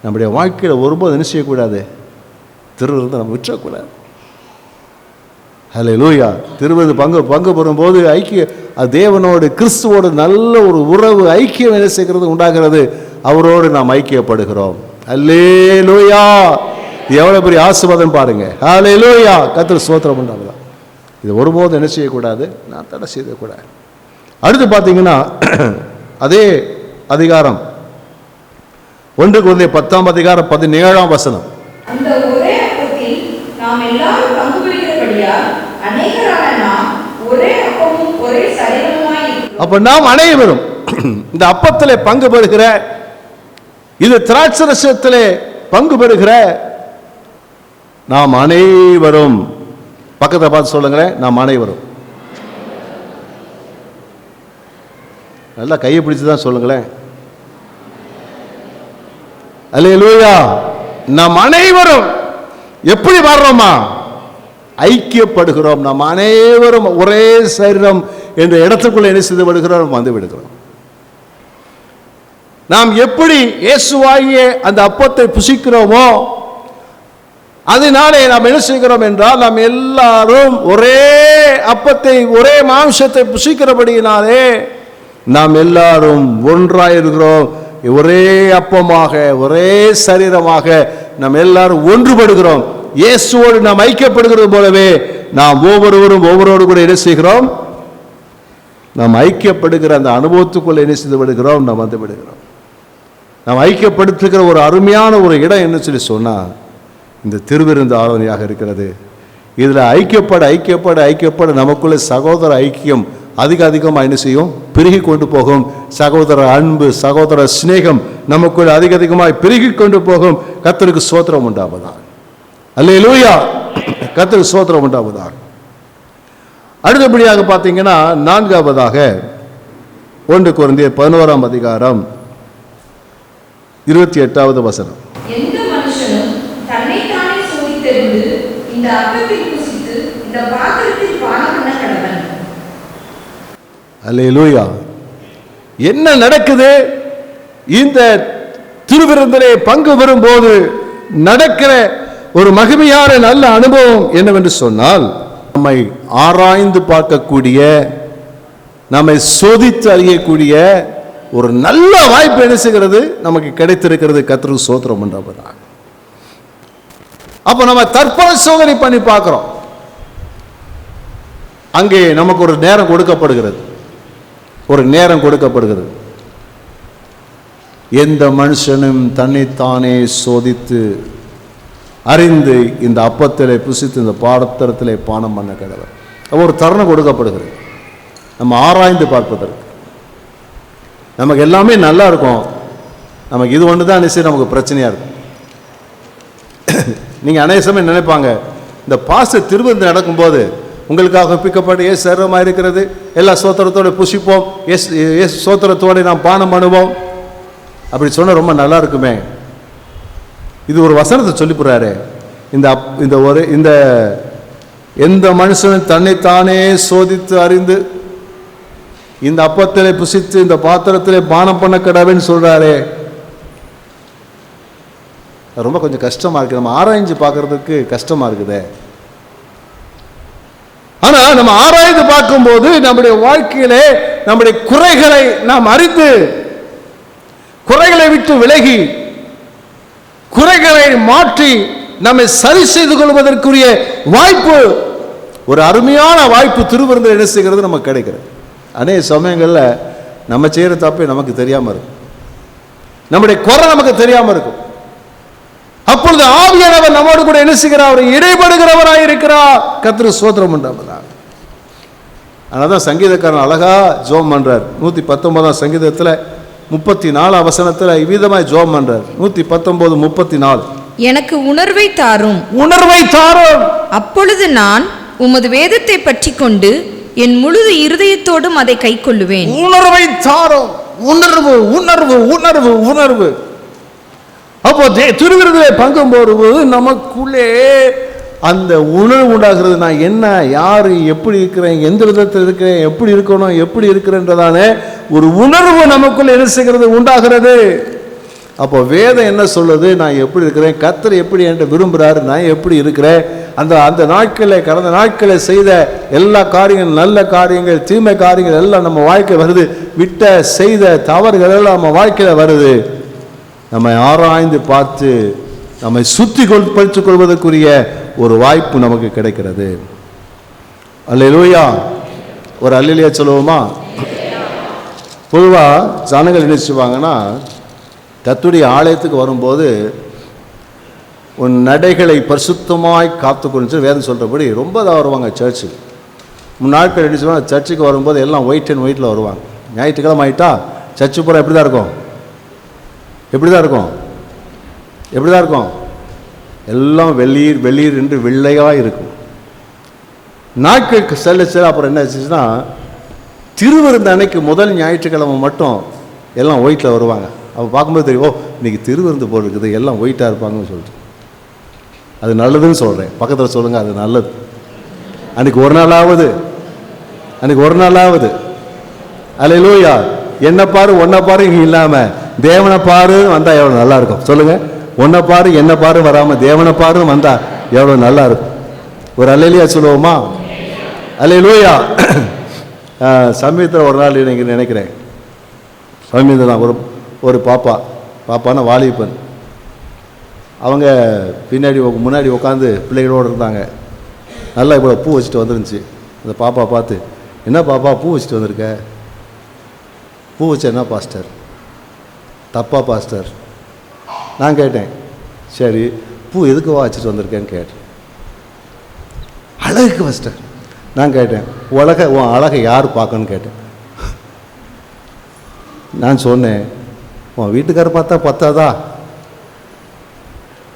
நம்முடைய வாழ்க்கையில ஒருபோது என்ன செய்யக்கூடாது? திருவிருந்து நம்ம விற்றக்கூடாது. அல்லேலூயா. திருவிருந்து பங்கு பெறும்போது ஐக்கிய தேவனோடு, கிறிஸ்துவோடு நல்ல ஒரு உறவு, ஐக்கியம் என்ன செய்கிறது? உண்டாகிறது. அவரோடு நாம் ஐக்கியப்படுகிறோம். அல்லேலூயா. எவ்வளவு பெரிய ஆசீர்வாதம் பாருங்க. அல்லேலூயா. கர்த்தருக்கு ஸ்தோத்திரம் உண்டாகுதா. இது ஒருபோது என்ன செய்யக்கூடாது? நான் தடை செய்யக்கூடாது. அடுத்து பார்த்தீங்கன்னா அதே அதிகாரம் 1 கொரிந்தியர் 10:17. அந்த ஒரே அப்பத்தில் நாம் எல்லாரும் பங்கு பெறுகிறபடியால் அநேகரான நாம் ஒரே அப்பமும் ஒரே சரீரமுமாய் இருக்கிறோம். அப்ப நாம் அனைவரும் இந்த அப்பத்திலே பங்கு பெறுகிற, இது திராட்சரசத்திலே பங்கு பெறுகிற நாம் அனைவரும், பக்கத்தை பார்த்து சொல்லுங்களேன், நாம் அனைவரும். நல்லா கையை பிடிச்சு தான் சொல்லுங்களேன். அல்லேலூயா. நாம் அனைவரும் எப்படி வர்றோமா? ஐக்கியப்படுகிறோம். நாம் அனைவரும் ஒரே சரீரம் என்ற இடத்துக்குள்ள என்ன செய்து விடுகிறோம்? வந்து விடுகிறோம். நாம் எப்படி இயேசுவாகிய அந்த அப்பத்தை புசிக்கிறோமோ, அதனாலே நாம் என்ன செய்கிறோம் என்றால், நாம் எல்லாரும் ஒரே அப்பத்தை, ஒரே மாംசத்தை புசிக்கிறபடியினாலே நாம் எல்லாரும் ஒன்றாயிருக்கிறோம். ஒரே அப்பமாக, ஒரே சரீரமாக நாம் எல்லாரும் ஒன்றுபடுகிறோம். இயேசுவோடு நாம் ஐக்கியப்படுகிறது போலவே நாம் ஒவ்வொருவரும் ஒவ்வொருவரோடு கூட என்ன செய்கிறோம்? நாம் ஐக்கியப்படுகிற அந்த அனுபவத்துக்குள்ள என்ன செய்து விடுகிறோம்? நாம் வந்து விடுகிறோம். நாம் ஐக்கியப்படுத்துகிற ஒரு அருமையான ஒரு இடம் என்ன சொல்லி சொன்னால், இந்த திருவிருந்து ஆராதனையாக இருக்கிறது. இதில் ஐக்கியப்பட நமக்குள்ள சகோதர ஐக்கியம் அதிகமாக என்ன செய்யும்? பெருகி கொண்டு போகும். சகோதர அன்பு, சகோதர சிநேகம் நமக்குள் அதிக அதிகமாய் பெருகி கொண்டு போகும். கர்த்தருக்கு ஸ்தோத்திரம் உண்டாவதாக. அல்லேலூயா. கர்த்தருக்கு ஸ்தோத்திரம் உண்டாவதாக. அடுத்தபடியாக பார்த்தீங்கன்னா, நான்காவதாக 1 கொரிந்தியர் 11ஆம் அதிகாரம் 28வது வசனம். எந்த மனுஷனும் தன்னைத்தானே சோதித்தறிந்து இந்த அப்பத்தில் புசித்து இந்த பாத்திரத்தில் பானம் பண்ண கடவன். அல்லேலூயா. என்ன நடக்குது? இந்த திருவிருந்திலே பங்கு பெறும்போது நடக்கிற ஒரு மகிமையான நல்ல அனுபவம் என்னவென்று சொன்னால், நம்மை ஆராய்ந்து பார்க்கக்கூடிய, நம்மை சோதித்து அறியக்கூடிய ஒரு நல்ல வாய்ப்பு என்ன செய்கிறது? நமக்கு கிடைத்திருக்கிறது. கர்த்தருக்கு ஸ்தோத்திரம் உண்டாவதாக. அப்ப நம்ம தற்போது சோதனை பண்ணி பார்க்கிறோம். அங்கே நமக்கு ஒரு நேரம் கொடுக்கப்படுகிறது. ஒரு நேரம் கொடுக்கப்படுகிறது. எந்த மனுஷனும் தன்னைத்தானே சோதித்து அறிந்து இந்த அப்பத்திலே புசித்து இந்த பாத்திரத்திலே பானம் பண்ண கடவர். ஒரு தருணம் கொடுக்கப்படுகிறது நம்ம ஆராய்ந்து பார்ப்பதற்கு. நமக்கு எல்லாமே நல்லா இருக்கும், நமக்கு இது ஒன்று தான் நிச்சயம் நமக்கு பிரச்சனையாக இருக்கும். நீங்கள் அநேக சமயம் நினைப்பாங்க, இந்த பாச திருவிருந்து நடக்கும்போது உங்களுக்காக பிக்கப்பட்டு சரமாக இருக்கிறது, எல்லா சோத்திரத்தோடு புசிப்போம், சோத்திரத்தோடு நாம் பானம் பண்ணுவோம் அப்படி சொன்னால் ரொம்ப நல்லா இருக்குமே. இது ஒரு வசனத்தை சொல்லிப்புறாரு. இந்த எந்த மனுஷனும் தன்னைத்தானே சோதித்து அறிந்து இந்த அப்பத்திலே புசித்து இந்த பாத்திரத்திலே பானம் பண்ண கடவுன்னு சொல்றாரு. ரொம்ப கொஞ்சம் கஷ்டமா இருக்கு, நம்ம ஆராய்ஞ்சு பார்க்கறதுக்கு கஷ்டமா இருக்குது. ஆனா நம்ம ஆராய்ந்து பார்க்கும்போது நம்முடைய வாழ்க்கையிலே நம்முடைய குறைகளை நாம் அறிந்து, குறைகளை விட்டு விலகி, குறைகளை மாற்றி நம்மை சரி செய்து கொள்வதற்குரிய வாய்ப்பு, ஒரு அருமையான வாய்ப்பு திருவிருந்து என்ன செய்கிறது நமக்கு கிடைக்கிறது. அநேக சமயங்களில் நம்ம செய்கிற தப்பு நமக்கு தெரியாமல் இருக்கும், நம்முடைய குறை நமக்கு தெரியாமல் இருக்கும். அப்பொழுது ஆவியானவர் நம்மோடு கூட என்ன செய்கிறார்? அவர் இடைபடுகிறவராக இருக்கிறார். கர்த்தருக்கு ஸ்தோத்திரம் உண்டாவதாக. அதனால தான் சங்கீதக்காரன் அழகா ஜெபம் பண்றார். 119ஆம் சங்கீதத்தில் 34 வசனத்தில் இவ்விதமாய் ஜெபம் பண்றார். 119:34. எனக்கு உணர்வை தாரும், உணர்வை தாரும், அப்பொழுது நான் உமது வேதத்தை பற்றி கொண்டு என் முழு இருதயத்தோடும் அதை கை கொள்ளுவேன். உணர்வை தாரும். உணர்வு உணர்வு உணர்வு உணர்வு. அப்போ திருவிருந்திலே பங்கும் போது நமக்குள்ளே அந்த உணர்வு உண்டாகிறது. நான் என்ன, யாரு, எப்படி இருக்கிறேன், எந்த விதத்தில் இருக்கிறேன், எப்படி இருக்கணும், எப்படி இருக்கிறேன்றதான ஒரு உணர்வு நமக்குள்ள என்ன செய்கிறது? உண்டாகிறது. அப்போ வேதம் என்ன சொல்லுது? நான் எப்படி இருக்கிறேன், கர்த்தர் எப்படி என்கிட்ட விரும்புகிறாரு, நான் எப்படி இருக்கிறேன். அந்த நாட்களில், கடந்த நாட்களில் செய்த எல்லா காரியங்கள், நல்ல காரியங்கள், தீமை காரியங்கள் எல்லாம் நம்ம வாழ்க்கை வருது. விட்ட செய்த தவறுகள் எல்லாம் நம்ம வாழ்க்கையில் வருது. நம்மை ஆராய்ந்து பார்த்து நம்மை சுத்திகரித்துக் கொள்வதற்குரிய ஒரு வாய்ப்பு நமக்கு கிடைக்கிறது. அல்லேலூயா. ஒரு அல்லேலூயா சொல்லுவோமா? பொதுவாக ஜனங்கள் என்ன செய்வாங்கன்னா, கர்த்தருடைய ஆலயத்துக்கு வரும்போது உன் நடைகளை பரிசுத்தமாய் காத்துக்கொண்டு வேதம் சொல்கிறபடி ரொம்ப தான் வருவாங்க சர்ச்சுக்கு. முன்னாட்கள் என்ன செய்வாங்க, சர்ச்சுக்கு வரும்போது எல்லாம் ஒயிட் அண்ட் ஒயிட்டில் வருவாங்க. ஞாயிற்றுக்கிழமை ஆகிட்டா சர்ச்சு பூரா எப்படி தான் இருக்கும்? எப்படி தான் இருக்கும்? எப்படி தான் இருக்கும்? எல்லாம் வெளியீர் வெளியீர் என்று வெள்ளையாக இருக்கும். நாட்களுக்கு செல்ல செல்ல அப்புறம் என்ன ஆச்சுன்னா, திருவிருந்த அன்னைக்கு முதல் ஞாயிற்றுக்கிழமை மட்டும் எல்லாம் ஒயிட்டில் வருவாங்க. அப்போ பார்க்கும்போது தெரியும், ஓ இன்னைக்கு திருவிருந்து போல் இருக்குது, எல்லாம் ஒயிட்டாக இருப்பாங்கன்னு சொல்லிட்டு. அது நல்லதுன்னு சொல்கிறேன். பக்கத்தில் சொல்லுங்கள், அது நல்லது. அன்றைக்கி ஒரு நாளாவது, அன்றைக்கி ஒரு நாளாவது அல்லேலூயா, என்ன பாரு ஒன்றை பாரு இங்கே இல்லாமல் தேவனை பாரு வந்தால் எவ்வளோ நல்லா இருக்கும் சொல்லுங்கள். ஒன்றை பாரு என்ன பாரு வராமல் தேவனை பாரு வந்தால் எவ்வளோ நல்லா இருக்கும். ஒரு அல்லேலூயா சொல்லுவோமா? அல்லேலூயா. சமீபத்தில் ஒரு நாள் நீங்கள் நினைக்கிறேன், சமீபத்தில் தான் ஒரு பாப்பான வாலிபன், அவங்க பின்னாடி முன்னாடி உட்காந்து பிள்ளைகளோடு இருந்தாங்க. நல்லா இவ்வளோ பூ வச்சுட்டு வந்துருந்துச்சு. அந்த பாப்பா பார்த்து, என்ன பாப்பா பூ வச்சுட்டு வந்திருக்க? பூ வச்ச என்ன பாஸ்டர், தப்பா பாஸ்டர்? நான் கேட்டேன், சரி பூ எதுக்கு வச்சுட்டு வந்திருக்கேன்னு கேட்டேன். அழகுக்கு பாஸ்டர். நான் கேட்டேன், உன் அழகை யார் பார்க்கணுன்னு கேட்டேன். நான் சொன்னேன், உன் வீட்டுக்காரர் பார்த்தா பத்தாதா?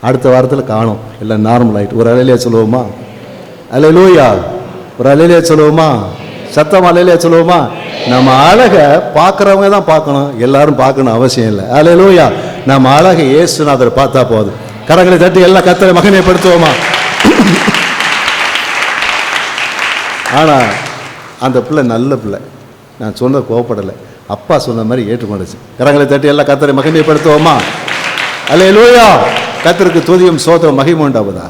அடுத்த வாரத்தில் காணும், எல்லாம் நார்மல் ஆகிட்டு. ஒரு அலையிலையா சொல்லுவோமா? அல்லேலூயா. ஒரு அலையிலையா சொல்லுவோமா? சத்தம் அலையிலையா சொல்லுவோமா? நம்ம அழகை பார்க்குறவங்க தான் பார்க்கணும், எல்லாரும் பார்க்கணும் அவசியம் இல்லை. அல்லேலூயா. நம்ம அழகை இயேசுநாதர் பார்த்தா போதும். கரங்களை தட்டி எல்லாம் கர்த்தரை மகிமைப்படுத்துவோமா? ஆனால் அந்த பிள்ளை நல்ல பிள்ளை, நான் சொன்ன கோவப்படலை, அப்பா சொன்ன மாதிரி ஏற்றுக்கொண்டுச்சு. கரங்களை தட்டி எல்லாம் கர்த்தரை மகிமைப்படுத்துவோமா? அல்லேலூயா. கர்த்தருக்கு துதியும் சோத்திரம் மகிமை உண்டாவதா?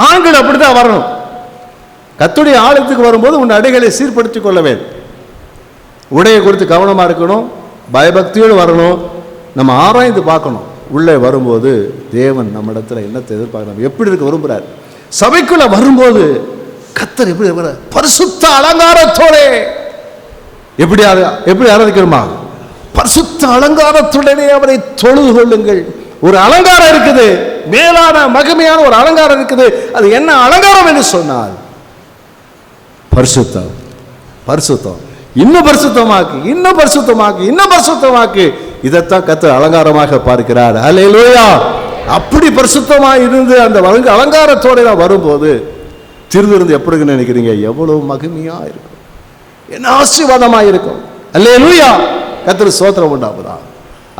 ஆண்கள் அப்படிதான் வரணும். கர்த்தருடைய ஆலயத்துக்கு வரும்போது உன் அடைகளை சீர்படுத்திக் கொள்ள வேண்டும். உடையை குறித்து கவனமாக இருக்கணும், பயபக்தியோடு வரணும். நம்ம ஆராய்ந்து பார்க்கணும். உள்ளே வரும்போது தேவன் நம்ம இடத்துல என்னத்தை எதிர்பார்க்கணும், எப்படி இருக்க விரும்புகிறார். சபைக்குள்ள வரும்போது கர்த்தர் எப்படி இருக்கிறார்? பரிசுத்த அலங்காரத்தோடே. எப்படி ஆராதிக்கணுமா? பரிசுத்த அலங்காரத்துடனே அவரை தொழுது கொள்ளுங்கள். ஒரு அலங்காரம் இருக்குது, மேலான மகிமையான ஒரு அலங்காரம் இருக்குது. அது என்ன அலங்காரம் என்று சொன்னால் பரிசுத்தம். பரிசுத்தம் இன்னும் பரிசுத்தமாக்கு, இன்னும் பரிசுத்தமாக்கு, இன்னும் பரிசுத்தமாக்கு. இதைத்தான் கர்த்தர் அலங்காரமாக பார்க்கிறார். அல்லேலூயா. அப்படி பரிசுத்தமாக இருந்து அந்த அலங்காரத்தோட வரும்போது திருவிருந்து எப்படி நினைக்கிறீங்க? எவ்வளவு மகிமையா இருக்கும், என்ன ஆசீர்வாதமாக இருக்கும். அல்லேலூயா. கர்த்தர் ஸ்தோத்திரம் உண்டாகுதா?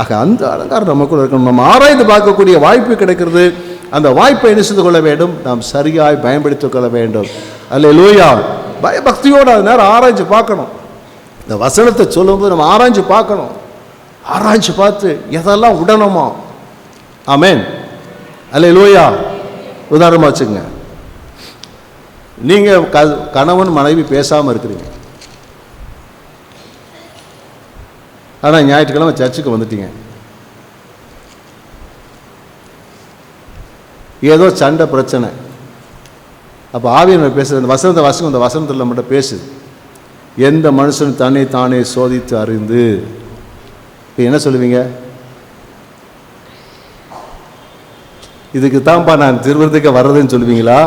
ஆக அந்த அலங்காரம் நமக்குள்ள இருக்கணும். நம்ம ஆராய்ந்து பார்க்கக்கூடிய வாய்ப்பு கிடைக்கிறது. அந்த வாய்ப்பை என்ன செய்து கொள்ள வேண்டும்? நாம் சரியாய் பயன்படுத்திக் கொள்ள வேண்டும். அல்லேலூயா. பயபக்தியோடு அது நேரம் ஆராய்ச்சி பார்க்கணும். இந்த வசனத்தை சொல்லும்போது நம்ம ஆராய்ச்சி பார்க்கணும். ஆராய்ச்சி பார்த்து எதெல்லாம் உடனமோ. ஆமென். அல்லேலூயா. உதாரணமாக வச்சுங்க, நீங்கள் கணவன் மனைவி பேசாமல் இருக்கிறீங்க, ஆனால் ஞாயிற்றுக்கிழமை சர்ச்சுக்கு வந்துட்டீங்க. ஏதோ சண்டை பிரச்சனை. அப்போ ஆவியனை பேசுகிறது, இந்த வசனத்தை வாசிக்கும், இந்த வசனத்தில் நம்மகிட்ட பேசுது. எந்த மனுஷன் தன்னை தானே சோதித்து அறிந்து. இப்போ என்ன சொல்லுவீங்க? இதுக்கு தான்ப்பா நான் திருவிருந்துக்கு வர்றதுன்னு சொல்லுவீங்களா?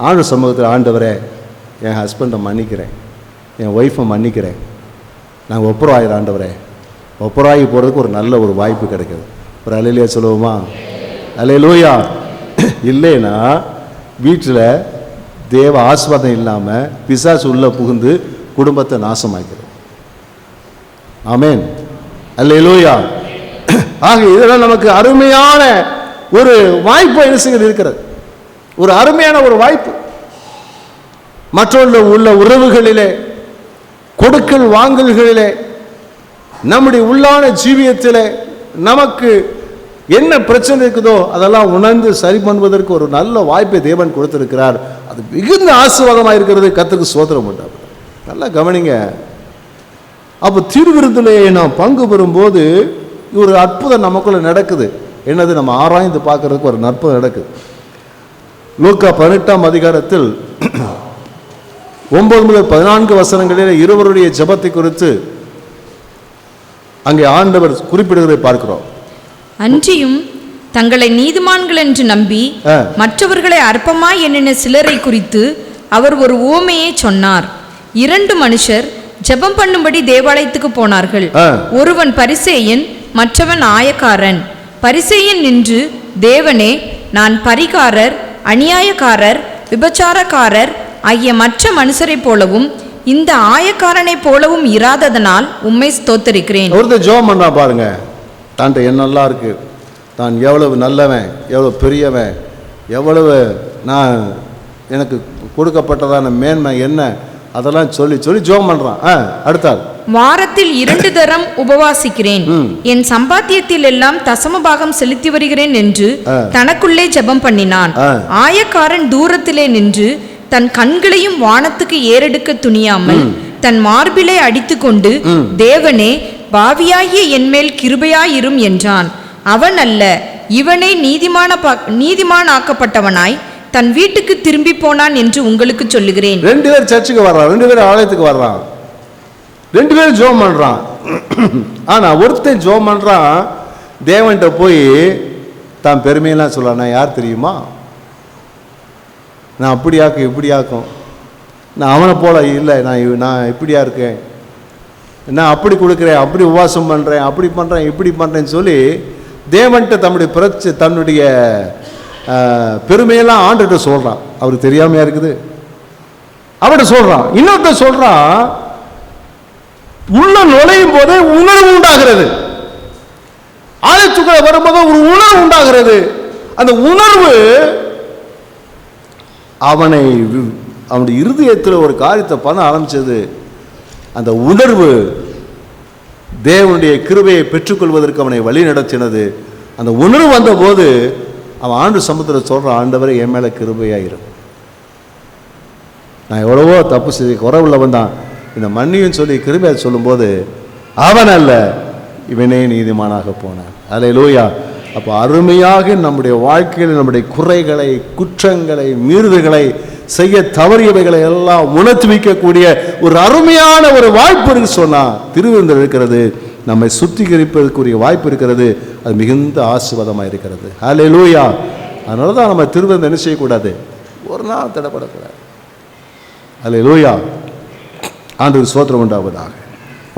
ஆண்டு சமூகத்தில், ஆண்டவரே என் ஹஸ்பண்டை மன்னிக்கிறேன், என் ஒய்ஃபை மன்னிக்கிறேன், நாங்கள் ஒப்புரவாயிரம் ஆண்டவரே. ஒப்புரவாகி போகிறதுக்கு ஒரு நல்ல ஒரு வாய்ப்பு கிடைக்குது. ஒரு அல்லேலூயா சொல்லுவோமா? அல்லேலூயா. இல்லைன்னா வீட்டில் தேவ ஆசீர்வாதம் இல்லாமல் பிசாசு உள்ள புகுந்து குடும்பத்தை நாசமாக்கிறது. ஆமென். அல்லேலூயா. ஆக இதெல்லாம் நமக்கு அருமையான ஒரு வாய்ப்பு என்ன செய்கிறது இருக்கிறது. ஒரு அருமையான ஒரு வாய்ப்பு. மற்றொன்று உள்ள உறவுகளிலே, கொடுக்கல் வாங்கல்களிலே, நம்முடைய உள்ளான ஜீவியத்திலே நமக்கு என்ன பிரச்சனை இருக்குதோ அதெல்லாம் உணர்ந்து சரி பண்ணுவதற்கு ஒரு நல்ல வாய்ப்பை தேவன் கொடுத்திருக்கிறார். அது மிகுந்த ஆசீர்வாதமாக இருக்கிறது. கர்த்தருக்கு ஸ்தோத்திரம் உண்டாகும். நல்லா கவனிங்க. அப்போ திருவிருந்திலே நாம் பங்கு பெறும்போது ஒரு அற்புதம் நமக்குள்ள நடக்குது. என்னது? நம்ம ஆராய்ந்து பார்க்கறதுக்கு ஒரு அற்புதம் நடக்குது. லூக்கா 18ஆம் அதிகாரத்தில் 9 முதல் 14 வசனங்களில் இருவருடைய ஜெபத்தை குறித்து அங்கே ஆண்டவர் குறிப்பிடுவதை பார்க்கிறோம். அன்றியும் தங்களை நீதிமான்கள் என்று நம்பி மற்றவர்களை அற்பமாய் எண்ணின சிலரை குறித்து அவர் ஒரு உவமையை சொன்னார். 2 மனுஷர் ஜெபம் பண்ணும்படி தேவாலயத்துக்கு போனார்கள். ஒருவன் பரிசேயன், மற்றவன் ஆயக்காரன். பரிசேயன் நின்று, தேவனே, நான் பரிகாரர், அநியாயக்காரர், விபச்சாரக்காரர் ஆகிய மற்ற மனுஷரை போலவும் இந்த ஆயக்காரனை போலவும் இராததனால் உம்மை ஸ்தோத்தரிக்கிறேன். ஒருத்தர் ஜெபம் பண்ணா பாருங்க, தான்ட்ட என்னெல்லாம் இருக்கு, தான் எவ்வளவு நல்லவன், எவ்வளவு பெரியவன், எவ்வளவு நான் எனக்கு கொடுக்கப்பட்டதான மேன்மை என்ன, அதெல்லாம் சொல்லி சொல்லி ஜெபம் பண்றான். அடுத்தால் வாரத்தில் 2 தரம் உபவாசிக்கிறேன், என் சம்பாத்தியத்தில் எல்லாம் தசமபாகம் செலுத்தி வருகிறேன் என்று தனக்குள்ளே ஜெபம் பண்ணினான். ஆயக்காரன் தூரத்திலே நின்று தன் கண்களையும் வானத்துக்கு ஏறெடுக்க துணியாமல் தன் மார்பிலை அடித்து கொண்டு, தேவனே, பாவியாகிய என்மேல் கிருபையாயிரும் என்றான். அவன் அல்ல, இவனே நீதிமானாக்கப்பட்டவனாய் தன் வீட்டுக்கு திரும்பி போனான் என்று உங்களுக்கு சொல்லுகிறேன். 2 பேர் சர்ச்சுக்கு வர்றான், 2 பேர் ஆலயத்துக்கு வர்றான், 2 பேரும் ஜெபம் பண்றான். ஆனா ஒருத்தன் ஜெபம் பண்றான், தேவன்கிட்ட போய் தான் பெருமையெல்லாம் சொல்றான். நான் யார் தெரியுமா? நான் அப்படியாக்கும் இப்படியாக்கும், நான் அவனை போல இல்லை, நான் இப்படியா இருக்கேன், நான் அப்படி கொடுக்குறேன், அப்படி உபவாசம் பண்ணுறேன், அப்படி பண்ணுறேன், இப்படி பண்ணுறேன்னு சொல்லி தேவன்கிட்ட தன்னுடைய பெருமையெல்லாம் ஆண்டுகிட்ட சொல்கிறான். அவருக்கு தெரியாமையா இருக்குது? அவர்கிட்ட சொல்கிறான். இன்னொருத்த சொல்கிறான், உள்ள நுழையும் போதே உணர்வு உண்டாகிறது. ஆலயத்துக்குள்ள வரும்போது ஒரு உணர்வு உண்டாகிறது. அந்த உணர்வு அவனுடைய இருதயத்தில் ஒரு காரியத்தை பண்ண ஆரம்பிச்சது. அந்த உணர்வு தேவனுடைய கிருபையை பெற்றுக்கொள்வதற்கு அவனை வழி நடத்தினது. அந்த உணர்வு வந்த போது அவன் ஆண்டு சமுத்திரத்தை சொல்கிறான், ஆண்டவரே என் மேலே கிருபையாயிரும், நான் எவ்வளவோ தப்பு செய்து குறைவுள்ளவன் தான், இந்த மன்னியும் சொல்லி கிருபையை சொல்லும்போது அவன் அல்ல இவனே நீதிமானாக போனான். அல்லேலூயா. அப்போ அருமையாக நம்முடைய வாழ்க்கையில் நம்முடைய குறைகளை, குற்றங்களை, மீறுதல்களை, செய்ய தவறியவைகளை எல்லாம் உணர்த்தி வைக்கக்கூடிய ஒரு அருமையான ஒரு வாய்ப்பு இருக்கு சொன்னா திருவிருந்தல் இருக்கிறது. நம்மை சுத்திகரிப்பதற்குரிய வாய்ப்பு இருக்கிறது. அது மிகுந்த ஆசீர்வாதமாக இருக்கிறது. அல்லேலூயா. அதனால தான் நம்ம திருவிருந்தல் என்ன செய்யக்கூடாது, ஒரு நாள் தடைப்படக்கூடாது. அல்லேலூயா. ஆண்டவருக்கு ஸ்தோத்திரம் உண்டாவதாக.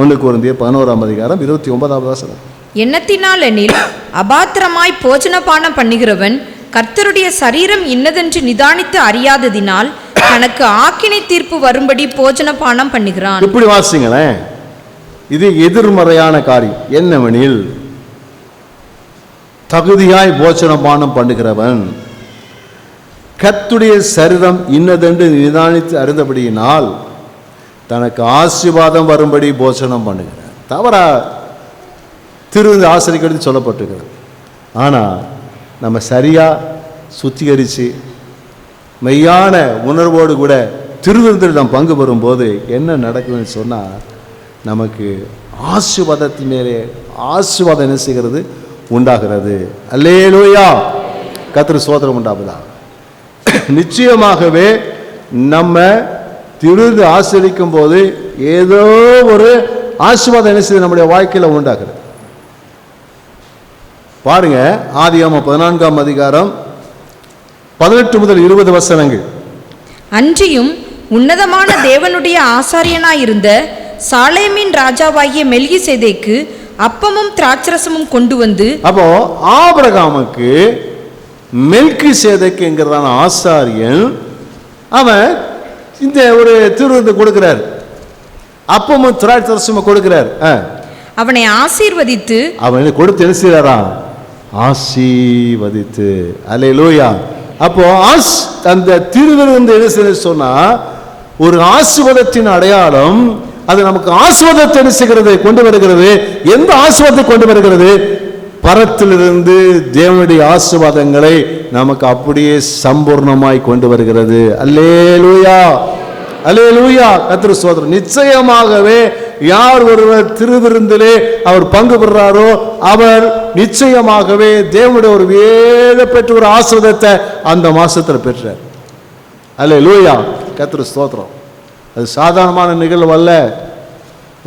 1 கொரிந்தியர் 11:29 எண்ணத்தினால் எனில் அபாத்திரமாய் போஜனபானம் பண்ணுகிறவன் கர்த்தருடைய சரீரம் இன்னதென்று நிதானித்து அறியாததினால் தனக்கு ஆக்கினை தீர்ப்பு வரும்படி போஜனபானம் பண்ணுகிறான். இப்படி வாசிங்களேன். இது எதிர்மறையான காரியம். என்னவெனில், தகுதியாய் போஜனபானம் பண்ணுகிறவன் கர்த்தருடைய சரீரம் இன்னதென்று நிதானித்து அறிந்தபடியினால் தனக்கு ஆசீர்வாதம் வரும்படி போஜனம் பண்ணுகிறான். தவறா திருவிருந்து ஆசிரியர்கள் சொல்லப்பட்டிருக்கிறது. ஆனால் நம்ம சரியாக சுத்திகரித்து மெய்யான உணர்வோடு கூட திருவிருந்தில் நாம் பங்கு பெறும்போது என்ன நடக்குதுன்னு சொன்னால், நமக்கு ஆசீர்வாதத்தின் மேலே ஆசீர்வாதம் என்ன செய்கிறது, உண்டாகிறது. அல்லேலூயா. கர்த்தருக்கு ஸ்தோத்திரம் உண்டாவதா. நிச்சயமாகவே நம்ம திருவிருந்து ஆசிரிக்கும் போது ஏதோ ஒரு ஆசீர்வாதம் என்ன செய்யுது, நம்முடைய வாழ்க்கையில் உண்டாகிறது. பாருங்க, ஆதியாகமம் 14:18-20 அன்றியும் உன்னதமான தேவனுடைய ஆசாரியனாயிருந்த சாலேமின் ராஜாவாகிய மெல்கிசேதேக்கு அப்பமும் திராட்சரசமும் கொண்டு வந்து, அப்போ ஆபிரகாமுக்கு மெல்கிசேதேக்கு என்கிறதான ஆசாரியன் அவன் இந்த ஒரு திருவிருந்து கொடுக்கிறார், அப்பமும் திராட்சரசமும் கொடுக்கிறார். அவனை ஆசீர்வதித்து, அவனை கொடுத்து என்ன செய்யறாரா, ஆசீர்வதித்து. அல்லேலூயா. அப்போ அந்த திருவிருந்து என்ன செய்ய சொன்னா ஒரு ஆசீர்வாதத்தின் அடையாளம். அது நமக்கு ஆசீர்வாதத்தை என்ன செய்கிறது, கொண்டு வருகிறது. எந்த ஆசீர்வாதத்தை கொண்டு வருகிறது? பரத்திலிருந்து தேவனுடைய ஆசீர்வாதங்களை நமக்கு அப்படியே சம்பூர்ணமாய் கொண்டு வருகிறது. அல்லேலூயா, அல்லேலூயா. கர்த்தருக்கு ஸ்தோத்திரம். நிச்சயமாகவே யார் ஒருவர் திருவிருந்திலே அவர் பங்கு பெறுறாரோ அவர் நிச்சயமாகவே தேவனுடைய ஒரு வேத பெற்ற ஒரு ஆசீர்வாதத்தை அந்த மாசத்துல பெற்றார். அல்லேலூயா. கர்த்தருக்கு ஸ்தோத்திரம். அது சாதாரணமான நிகழ்வு அல்ல,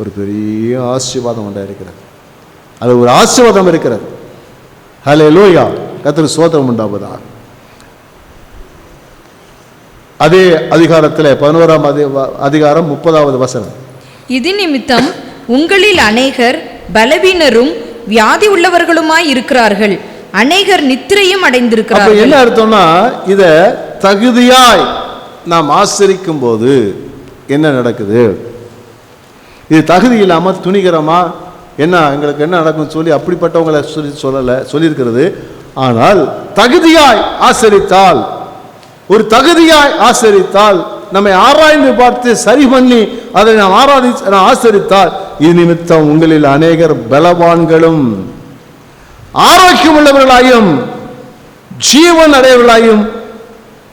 ஒரு பெரிய ஆசீர்வாதம் உண்டா இருக்கிறது. அது ஒரு ஆசீர்வாதம் இருக்கிறது. அல்லேலூயா. கர்த்தருக்கு ஸ்தோத்திரம் உண்டாவதா. அதே அதிகாரத்தில் 11:30 இது நிமித்தம் உங்களில் அநேகர் பலவீனரும் வியாதி உள்ளவர்களுமாய் இருக்கிறார்கள், அநேகர் நித்திரையும் அடைந்திருக்கிறார்கள். என்ன அர்த்தம்னா, இத தகுதியாய் நாம் ஆசரிக்கும் போது என்ன நடக்குது? இது தகுதி இல்லாம துணிகரமா என்ன எங்களுக்கு என்ன நடக்கும் சொல்லி அப்படிப்பட்டவங்களை சொல்லியிருக்கிறது. ஆனால் தகுதியாய் ஆசரித்தால், ஒரு தகுதியாய் ஆசரித்தால், நம்மை ஆராய்ந்து பார்த்து சரி பண்ணி அதை நாம் ஆசரித்தால், இது நிமித்தம் உங்களில் அநேகர் பலவான்களும் ஆரோக்கியம் உள்ளவர்களாயும் ஜீவன் அடையவர்களாயும்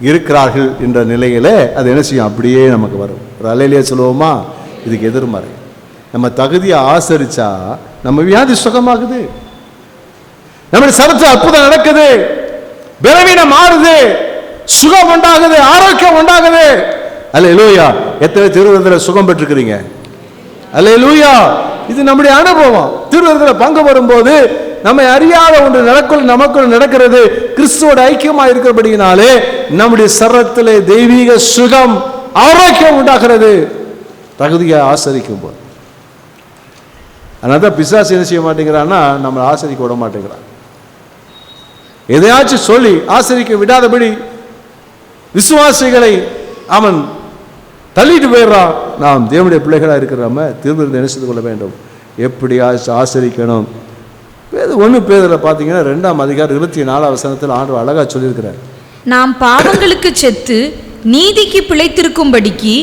இருக்கிறார்கள் என்ற நிலையில அது என்ன செய்யும், அப்படியே நமக்கு வரும். ஒரு அல்லேலூயா சொல்லுவோமா? இதுக்கு எதிர்மறை. நம்ம தகுதியை ஆசரிச்சா நம்ம வியாதி சுகமாகுது, நம்முடைய சரத்தில் அற்புதம் நடக்குது, பலவீனம் மாறுது, சுகம் உண்டாகுது, ஆரோக்கியம் உண்டாகுது. அல்லேலூயா. எத்தனை திருவிருந்தில் சுகம் பெற்றிருக்கிறீங்க? அல்லேலூயா. இது நம்முடைய அனுபவம். திருவிருந்தில் பங்கு வரும்போது நம்மை அறியாத ஒன்று நமக்குள் நடக்கிறது. கிறிஸ்துவோட ஐக்கியமாக இருக்கிறபடியினாலே நம்முடைய சரத்திலே தெய்வீக சுகம், ஆரோக்கியம் உண்டாகிறது தகுதியை ஆசரிக்கும் போது. அதனால தான் பிசாசு என்ன செய்ய மாட்டேங்கிறான்னா நம்மளை ஆசரிக்க விட மாட்டேங்கிறான். எதையாச்சும் சொல்லி ஆசரிக்க விடாதபடி விசுவாசிகளை அவன் தள்ளிட்டு போயிடுறான். நாம் தேவனுடைய பிள்ளைகளாக இருக்கிற நம்ம திருவிருந்து என்ன செய்து கொள்ள வேண்டும், எப்படி ஆசரிக்கணும். 1 பேதுருல பார்த்தீங்கன்னா 2ஆம் அதிகாரம் 24ஆம் வசனத்தில் ஆண்டவர் அழகா சொல்லியிருக்கிறார். நாம் பாவங்களுக்கு செத்து நீதிக்கு பிழைத்திருக்கும்படிக்கு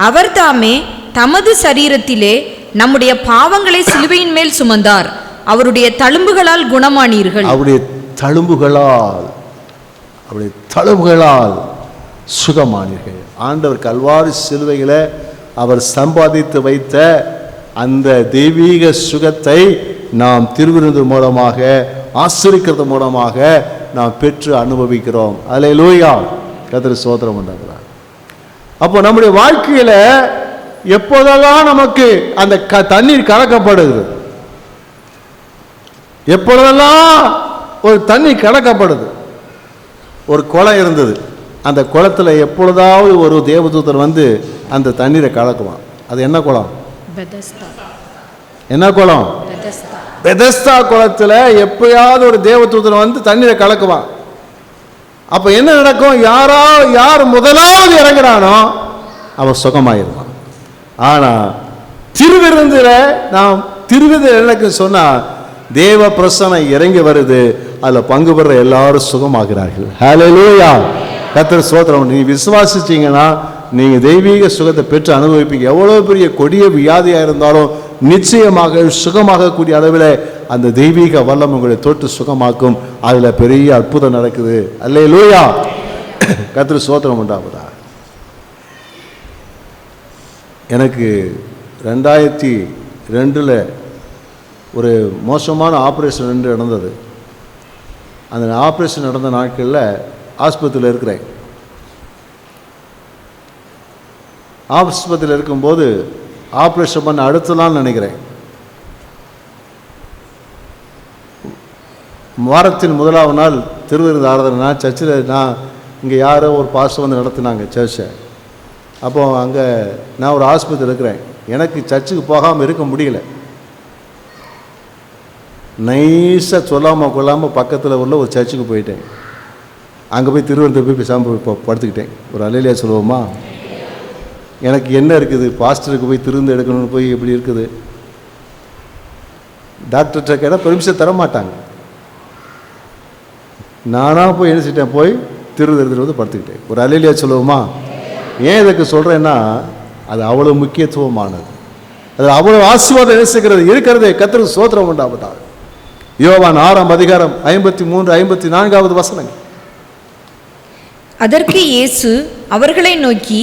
அவர் தாமே தமது சரீரத்திலே நம்முடைய பாவங்களை சிலுவையின் மேல் சுமந்தார். அவருடைய தழும்புகளால் குணமானீர்கள். அவருடைய தழும்புகளால் சுகமானீர்கள். ஆண்டவர் கல்வாரி சிலுவையிலே அவர் சம்பாதித்து வைத்த அந்த தெய்வீக சுகத்தை நாம் திருவிருந்து மூலமாக ஆசரிக்கிறது மூலமாக நாம் பெற்று அனுபவிக்கிறோம். அல்லேலூயா, கர்த்தருக்கு ஸ்தோத்திரம் உண்டாகுறார். அப்போ நம்முடைய வாழ்க்கையில எப்போதெல்லாம் நமக்கு அந்த தண்ணீர் கலக்கப்படுது, எப்பொழுதெல்லாம் ஒரு தண்ணீர் கலக்கப்படுது. ஒரு குளம் இருந்தது, அந்த குளத்துல எப்பொழுதாவது ஒரு தேவதூதர் வந்து அந்த தண்ணீரை கலக்குவான். அது என்ன குளம்? என்ன குளம்? பெதஸ்தா குளத்துல எப்பயாவது ஒரு தேவதூதர் வந்து தண்ணீரை கலக்குவான். அப்ப என்ன நடக்கும்? யார் முதலாவது இறங்குறானோ அவன் சுகமாயிருவான். ஆனா திருவிருந்துல நாம் திருவிருந்து எனக்கு சொன்னா தேவ பிரசன்னம் இறங்கி வருது, அதுல பங்கு பெற எல்லாரும் சுகமாகிறார்கள். ஹல்லேலூயா, கர்த்தர் ஸ்தோத்திரம். நீ விசுவாசிச்சீங்கன்னா நீங்க தெய்வீக சுகத்தை பெற்று அனுபவிப்பீங்க. எவ்வளவு பெரிய கொடிய வியாதியா இருந்தாலும் நிச்சயமாக சுகமாக கூடிய அளவில் அந்த தெய்வீக வல்லம் உங்களை தொட்டு சுகமாக்கும். அதுல பெரிய அற்புதம் நடக்குது. அல்லேலூயா, கர்த்தர் ஸ்தோத்திரம் உண்டாகுதா. எனக்கு 2002 ஒரு மோசமான ஆப்ரேஷன் நடந்தது. அந்த ஆப்ரேஷன் நடந்த நாட்களில் ஆஸ்பத்திரியில் இருக்கிறேன். ஆஸ்பத்திரியில் இருக்கும்போது ஆப்ரேஷன் பண்ண அடுத்தலான்னு நினைக்கிறேன். வாரத்தின் முதலாவது நாள் திருவிருந்து ஆராதனை சர்ச்சில் நான் இங்கே யாரோ ஒரு பாஸ்டர் வந்து நடத்தினாங்க சர்ச்சை. அப்போ அங்கே நான் ஒரு ஆஸ்பத்திரி இருக்கிறேன். எனக்கு சர்ச்சுக்கு போகாமல் இருக்க முடியல. நைஸாக சொல்லாமல் கொள்ளாமல் பக்கத்தில் உள்ள ஒரு சர்ச்சுக்கு போயிட்டேன். அங்கே போய் திருவிருந்து போய் பேசாமல் படுத்துக்கிட்டேன். ஒரு அல்லேலூயா சொல்லுவோமா? எனக்கு என்ன இருக்குது, பாஸ்டருக்கு போய் திருந்து எடுக்கணும்னு போய் எப்படி இருக்குது? டாக்டர்கிட்ட கேட்டால் பெர்மிஷன் தர மாட்டாங்க. நானாக போய் என்ன செஞ்சிட்டேன், போய் திருந்து எடுத்துகிட்டு வந்து படுத்துக்கிட்டேன். ஒரு அல்லேலூயா சொல்லுவோமா? ஏன் இதுக்கு சொல்கிறேன்னா அது அவ்வளோ முக்கியத்துவமானது, அது அவ்வளோ ஆசீர்வாதம் இருக்கிறதே. கர்த்தருக்கு ஸ்தோத்திரம் உண்டாவதாக. யோவான் 6ஆம் அதிகாரம் 53, 54வது வசனங்கள். அதற்கு இயேசு அவர்களை நோக்கி,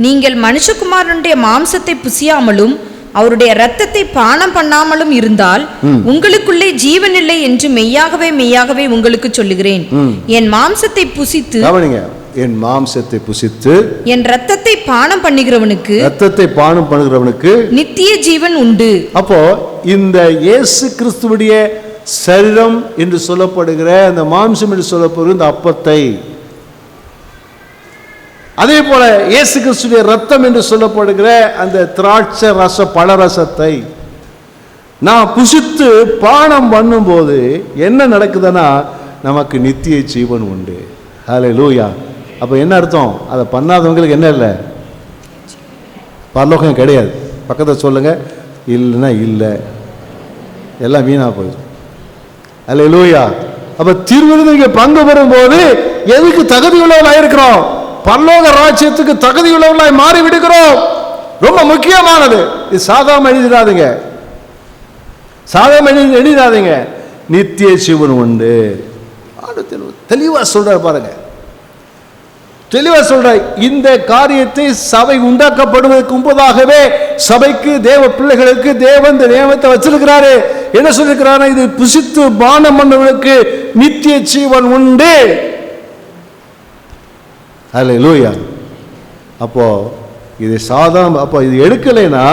நீங்கள் மனுஷகுமாரனுடைய மாம்சத்தை புசியாமலும் அவருடைய இரத்தத்தை பானம் பண்ணாமலும் இருந்தால் உங்களுக்குள்ளே ஜீவன் இல்லை என்று மெய்யாகவே மெய்யாகவே உங்களுக்கு சொல்லுகிறேன். என் மாம்சத்தை புசித்து, என் மாம்சத்தை புசித்து என் இரத்தத்தை பானம் பண்ணுகிறவனுக்கு நித்திய ஜீவன் உண்டு. அப்போ இந்த இயேசு கிறிஸ்துவுடைய சரீரம் என்று சொல்லப்படுகிற அந்த மாம்சம் என்று சொல்லப்படுகிற இந்த அப்பத்தை, அதே போல இயேசு கிறிஸ்துடைய ரத்தம் என்று சொல்லப்படுகிற அந்த திராட்சை ரச பழரசத்தை நான் புசித்து பானம் பண்ணும்போது என்ன நடக்குதுன்னா நமக்கு நித்திய ஜீவன் உண்டு. ஹல்லேலூயா. அப்போ என்ன அர்த்தம்? அதை பண்ணாதவங்களுக்கு என்ன இல்லை? பரலோகம் கிடையாது. பக்கத்தில் சொல்லுங்க, இல்லைன்னா இல்லை, எல்லாம் வீணா போயிடும். ஹல்லேலூயா. அப்போ திருவிருந்துக்கு பங்கு பெறும்போது எதுக்கு தகுதி உள்ளவர்களாக இருக்கிறோம்? பரலோக ராஜ்யத்துக்கு தகுதி உள்ளவர்களாய் மாறி விடுகிறோம். ரொம்ப முக்கியமானது. இது சாதாரண எழுதிடாதீங்க. நித்திய ஜீவன் உண்டு. தெளிவா சொல்ற பாருங்க, தெளிவா சொல்ற. இந்த காரியத்தை சபை உண்டாக்கப்படுவதற்கு முன்பதாகவே சபைக்கு தேவ பிள்ளைகளுக்கு தேவன் இந்த நியமத்தை வச்சிருக்கிறாரு. என்ன சொல்லிருக்கிறாரு? இது புசித்து பானம் பண்ணவர்களுக்கு நித்திய ஜீவன் உண்டு. ஹல்லேலூயா. அப்போ இது சாதாரண, அப்போ இது எடுக்கலைன்னா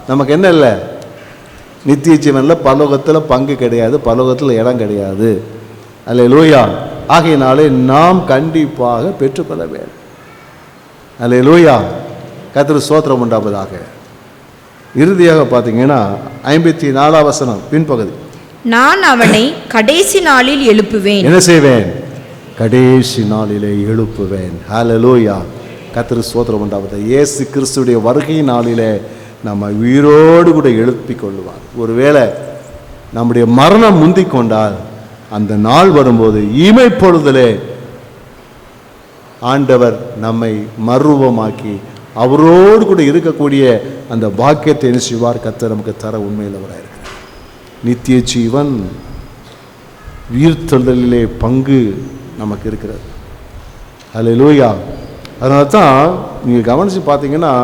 நமக்கு என்ன இல்லை? நித்திய ஜீவன்ல பரலோகத்தில் பங்கு கிடையாது, பரலோகத்தில் இடம் கிடையாது. ஹல்லேலூயா. ஆகையினாலே நாம் கண்டிப்பாக பெற்றுக்கொள்ள வேண்டும். ஹல்லேலூயா. கர்த்தருக்கு ஸ்தோத்திரம் உண்டாவதாக. இறுதியாக பார்த்தீங்கன்னா 54 வசனம் பின்பகுதி. நான் அவனை கடைசி நாளில் எழுப்புவேன். என்ன செய்வேன்? கடைசி நாளிலே எழுப்புவேன். ஹல்லேலூயா. கர்த்தருக்கு ஸ்தோத்திரம் உண்டாவதாக. இயேசு கிறிஸ்துடைய வருகை நாளிலே நம்ம உயிரோடு கூட எழுப்பிக் கொள்வார். ஒருவேளை நம்முடைய மரணம் முந்திக் கொண்டால் அந்த நாள் வரும்போது இமைப்பொழுதிலே ஆண்டவர் நம்மை மறுரூபமாக்கி அவரோடு கூட இருக்கக்கூடிய அந்த பாக்கியத்தை என்ன செய்வார்? கர்த்தர் நமக்கு தர உண்மையில் இருக்கிறார். நித்திய ஜீவன், உயிர்த்தெழுதலிலே பங்கு நமக்கு இருக்கிறது. ஹல்லேலூயா. அதனால தான் நீங்கள் கவனித்து பார்த்தீங்கன்னா,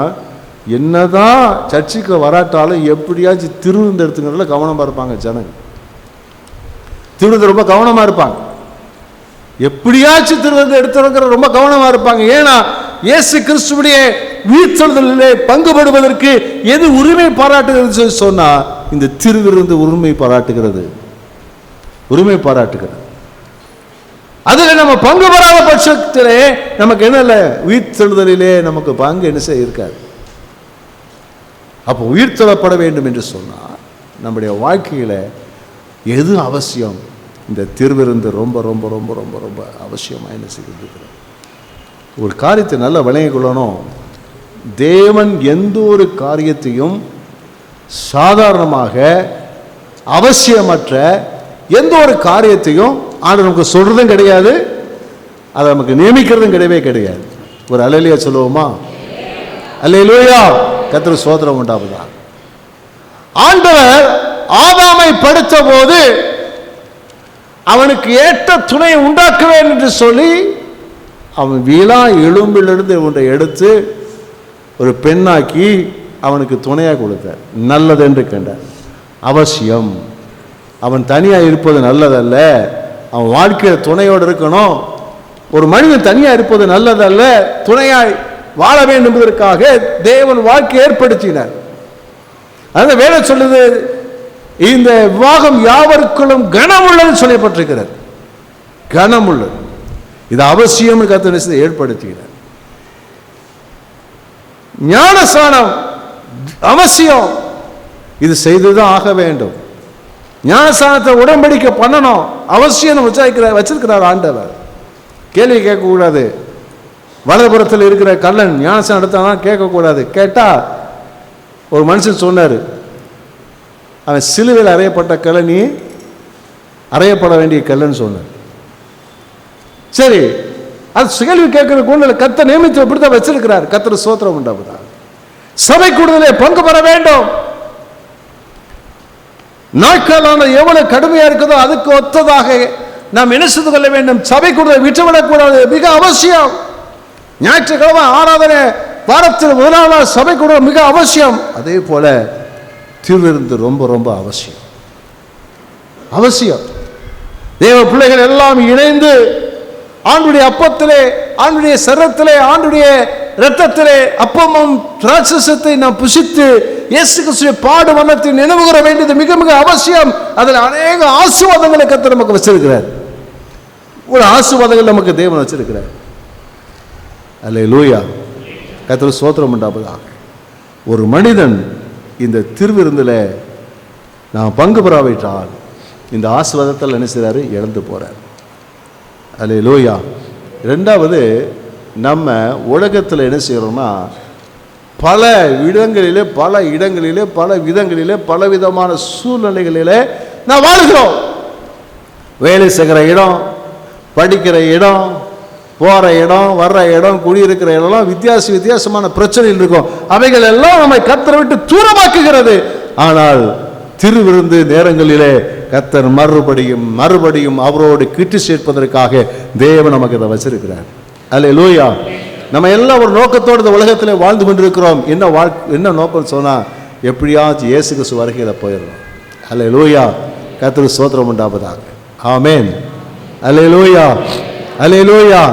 என்னதான் சர்ச்சுக்கு வராட்டாலும் எப்படியாச்சும் திருவிருந்து எடுத்துக்கிறதுல கவனமாக இருப்பாங்க ஜனங்க. திருவிருந்து ரொம்ப கவனமாக இருப்பாங்க. எப்படியாச்சும் திருவிருந்து எடுத்துக்கிற ரொம்ப கவனமாக இருப்பாங்க. ஏன்னா இயேசு கிறிஸ்துவுடைய உயிர்த்தெழுதலிலே பங்குபடுவதற்கு எது உரிமை பாராட்டுகிறது சொன்னா, இந்த திருவிருந்து உரிமை பாராட்டுகிறது. அதில் நம்ம பங்கு பெறாத பட்சத்திலே நமக்கு என்ன இல்லை? உயிர்த்தெழுதலிலே நமக்கு பங்கு என்ன செய்ய இருக்காது. அப்போ உயிர்த்தெழப்பட வேண்டும் என்று சொன்னால் நம்முடைய வாழ்க்கையில் எது அவசியம்? இந்த திருவிருந்து ரொம்ப ரொம்ப ரொம்ப ரொம்ப ரொம்ப அவசியமாக என்ன செய்திருக்கிறது. ஒரு காரியத்தை நல்லா விளங்கிக் கொள்ளணும். தேவன் எந்த ஒரு காரியத்தையும் சாதாரணமாக அவசியமற்ற எந்த ஒரு காரியத்தையும் ஆண்டவர் நமக்கு சொல்றதும் கிடையாது, அதை நமக்கு நியமிக்கிறதும் கிடையாது. ஒரு அல்லேலூயா சொல்லுவோமா? அல்லேலூயா. கர்த்தருக்கு ஸ்தோத்திரம் உண்டாவதாக. ஆண்டவர் ஆதாமை படைத்த போது அவனுக்கு ஏற்ற துணையை உண்டாக்குவேன் என்று சொல்லி அவன் வீணா எலும்பிலிருந்து ஒன்றை எடுத்து ஒரு பெண்ணாக்கி அவனுக்கு துணையாக கொடுத்தார். நல்லது என்று கண்டார். அவசியம். அவன் தனியாக இருப்பது நல்லதல்ல. அவன் வாழ்க்கையில் துணையோடு இருக்கணும். ஒரு மனிதன் தனியாக இருப்பது நல்லதல்ல, துணையாய் வாழ வேண்டும் என்பதற்காக தேவன் வாழ்க்கை ஏற்படுத்தினார். அந்த வேலை சொல்லுது, இந்த விவாகம் யாவருக்குள்ளும் கனமுள்ளது சொல்லப்பட்டிருக்கிறது. கனமுள்ளது. இது அவசியம் கர்த்தர் ஏற்படுத்தினார். ஞானஸ்நானம் அவசியம். இது செய்துதான் ஆக வேண்டும். ஞானஸ்நானத்தை உடன்படிக்கை பண்ணணும், அவசியம் வச்சிருக்கிறார் ஆண்டவர். கேள்வி கேட்கக்கூடாது. வலதுபுறத்தில் இருக்கிற கல்லன் ஞானஸ்நானம் எடுத்தானா கேட்கக்கூடாது. கேட்டா ஒரு மனுஷன் சொன்னார், அவன் சிலுவையில் அறையப்பட்ட கல்லன், நீ அறையப்பட வேண்டிய கல்லன் சொன்னார். சரி, அது கேள்வி கேட்கிற கொண்டு கர்த்தர் நியமித்து இப்படித்தான் வச்சிருக்கிறார். கர்த்தர் ஸ்தோத்திரம் உண்டாவதா. சபை கூடுதலே பங்கு பெற வேண்டும். நாட்களான எவ்வளவு கடுமையா இருக்குதோ அதுக்கு ஒத்ததாக நாம் என்ன செய்து கொள்ள வேண்டும்? சபை கூடுதலை விட்டுவிடக்கூடாது, மிக அவசியம். ஞாயிற்றுக்கிழமை ஆராதனை, வாரத்தில் முதலாவது நாள் சபை கூடுதல் மிக அவசியம். அதே போல திருவிருந்து ரொம்ப ரொம்ப அவசியம். அவசியம். தேவ பிள்ளைகள் எல்லாம் இணைந்து ஆண்டுடைய அப்பத்திலே, ஆண்டுடைய சரத்திலே, ஆண்டுடைய இரத்தத்திலே அப்பமும் திராட்சரசத்தை நாம் புசித்து இயேசு கிறிஸ்துவின் பாடு மரணத்தை நினைவுகூர வேண்டியது மிக மிக அவசியம். அதில் அநேக ஆசீர்வாதங்களை கர்த்தர் நமக்கு வச்சிருக்கிறார். ஒரு ஆசீர்வாதங்கள் நமக்கு தேவன் வச்சிருக்கிறார். அல்லேலூயா. கர்த்தர் ஸ்தோத்திரம் உண்டாவதாக. ஒரு மனிதன் இந்த திருவிருந்தில் நான் பங்கு பெறாவிட்டால் இந்த ஆசீர்வாதத்தில் என்ன செய்றாரு? இழந்து போறார். அல்லேலூயா. இரண்டாவது, நம்ம உலகத்தில் என்ன செய்கிறோம்னா, பல இடங்களிலே பல விதங்களிலே பல விதமான சூழ்நிலைகளிலே நான் வாழ்கிறோம். வேலை செய்கிற இடம், படிக்கிற இடம், போகிற இடம், வர்ற இடம், குடியிருக்கிற இடம்லாம் வித்தியாசமான பிரச்சனைகள் இருக்கும். அவைகள் எல்லாம் நம்மை கர்த்தரை விட்டு தூரமாக்குகிறது. ஆனால் திருவிருந்து நேரங்களிலே கர்த்தர் மறுபடியும் அவரோடு கிட்டு சேர்ப்பதற்காக தேவன் நமக்கு இதை வச்சிருக்கிறார். அல்லேலூயா. நம்ம எல்லாம் ஒரு நோக்கத்தோடு இந்த உலகத்தில் வாழ்ந்து கொண்டிருக்கிறோம். என்ன நோக்கம் சொன்னா, எப்படியாச்சும் இயேசு கிறிஸ்து வருகையில் போயிடணும். அல்லேலூயா. கர்த்தருக்கு ஸ்தோத்திரம் உண்டாவதாக. ஆமென். அல்லேலூயா. அல்லேலூயா.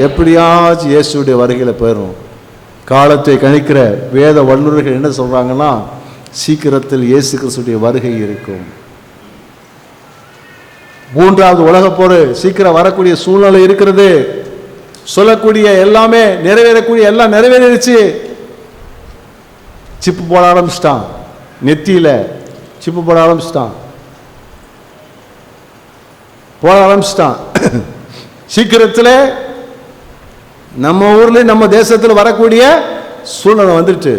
எப்படியாச்சும் இயேசுடைய வருகையில் போயிடணும். காலத்தை கணிக்கிற வேத வல்லுநர்கள் என்ன சொல்றாங்கன்னா, சீக்கிரத்தில் இயேசு கிறிஸ்துடைய வருகை இருக்கும். மூன்றாவது உலக போர் சீக்கிரம் வரக்கூடிய சூழ்நிலை இருக்கிறது. சொல்லக்கூடிய எல்லாமே நிறைவேறக்கூடிய எல்லாம் நிறைவேறிடுச்சு. சிப்பு போட ஆரம்பிச்சிட்டான். நெத்தியில் சிப்பு போட ஆரம்பிச்சிட்டான். சீக்கிரத்தில் நம்ம ஊரில் நம்ம தேசத்தில் வரக்கூடிய சூழ்நிலை வந்துட்டு.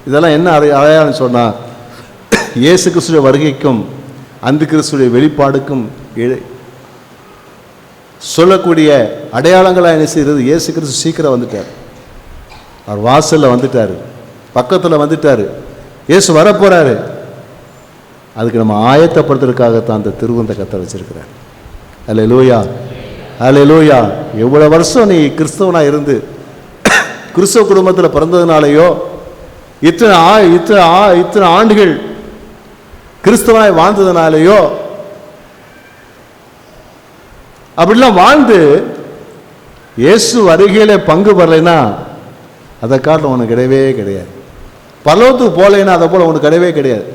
இதெல்லாம் என்ன அடையாளம் சொன்னால், இயேசு கிறிஸ்துடைய வருகைக்கும் அந்த கிறிஸ்துடைய வெளிப்பாடுக்கும் சொல்லக்கூடிய அடையாளங்களாக என்ன செய்கிறது? இயேசு கிறிஸ்து சீக்கிரம் வந்துட்டார். அவர் வாசலில் வந்துட்டார், பக்கத்தில் வந்துட்டார். இயேசு வரப்போகிறாரு. அதுக்கு நம்ம ஆயத்தப்படுத்துறதுக்காகத்தான் அந்த திருவிருந்தை கர்த்தர் வச்சிருக்கிறார். அல்லேலூயா, அல்லேலூயா. எவ்வளோ வருஷம் நீ கிறிஸ்தவனாக இருந்து கிறிஸ்தவ குடும்பத்தில் பிறந்ததுனாலேயோ, இத்தனை ஆண்டுகள் கிறிஸ்தவனாய் வாழ்ந்ததுனாலேயோ, அப்படிலாம் வாழ்ந்து இயேசு வருகையில பங்கு பெறலைன்னா அதை காட்டில் உனக்கு கிடையவே கிடையாது. பரலோகத்துக்கு போகலைன்னா அதை போல் உனக்கு கிடையவே கிடையாது.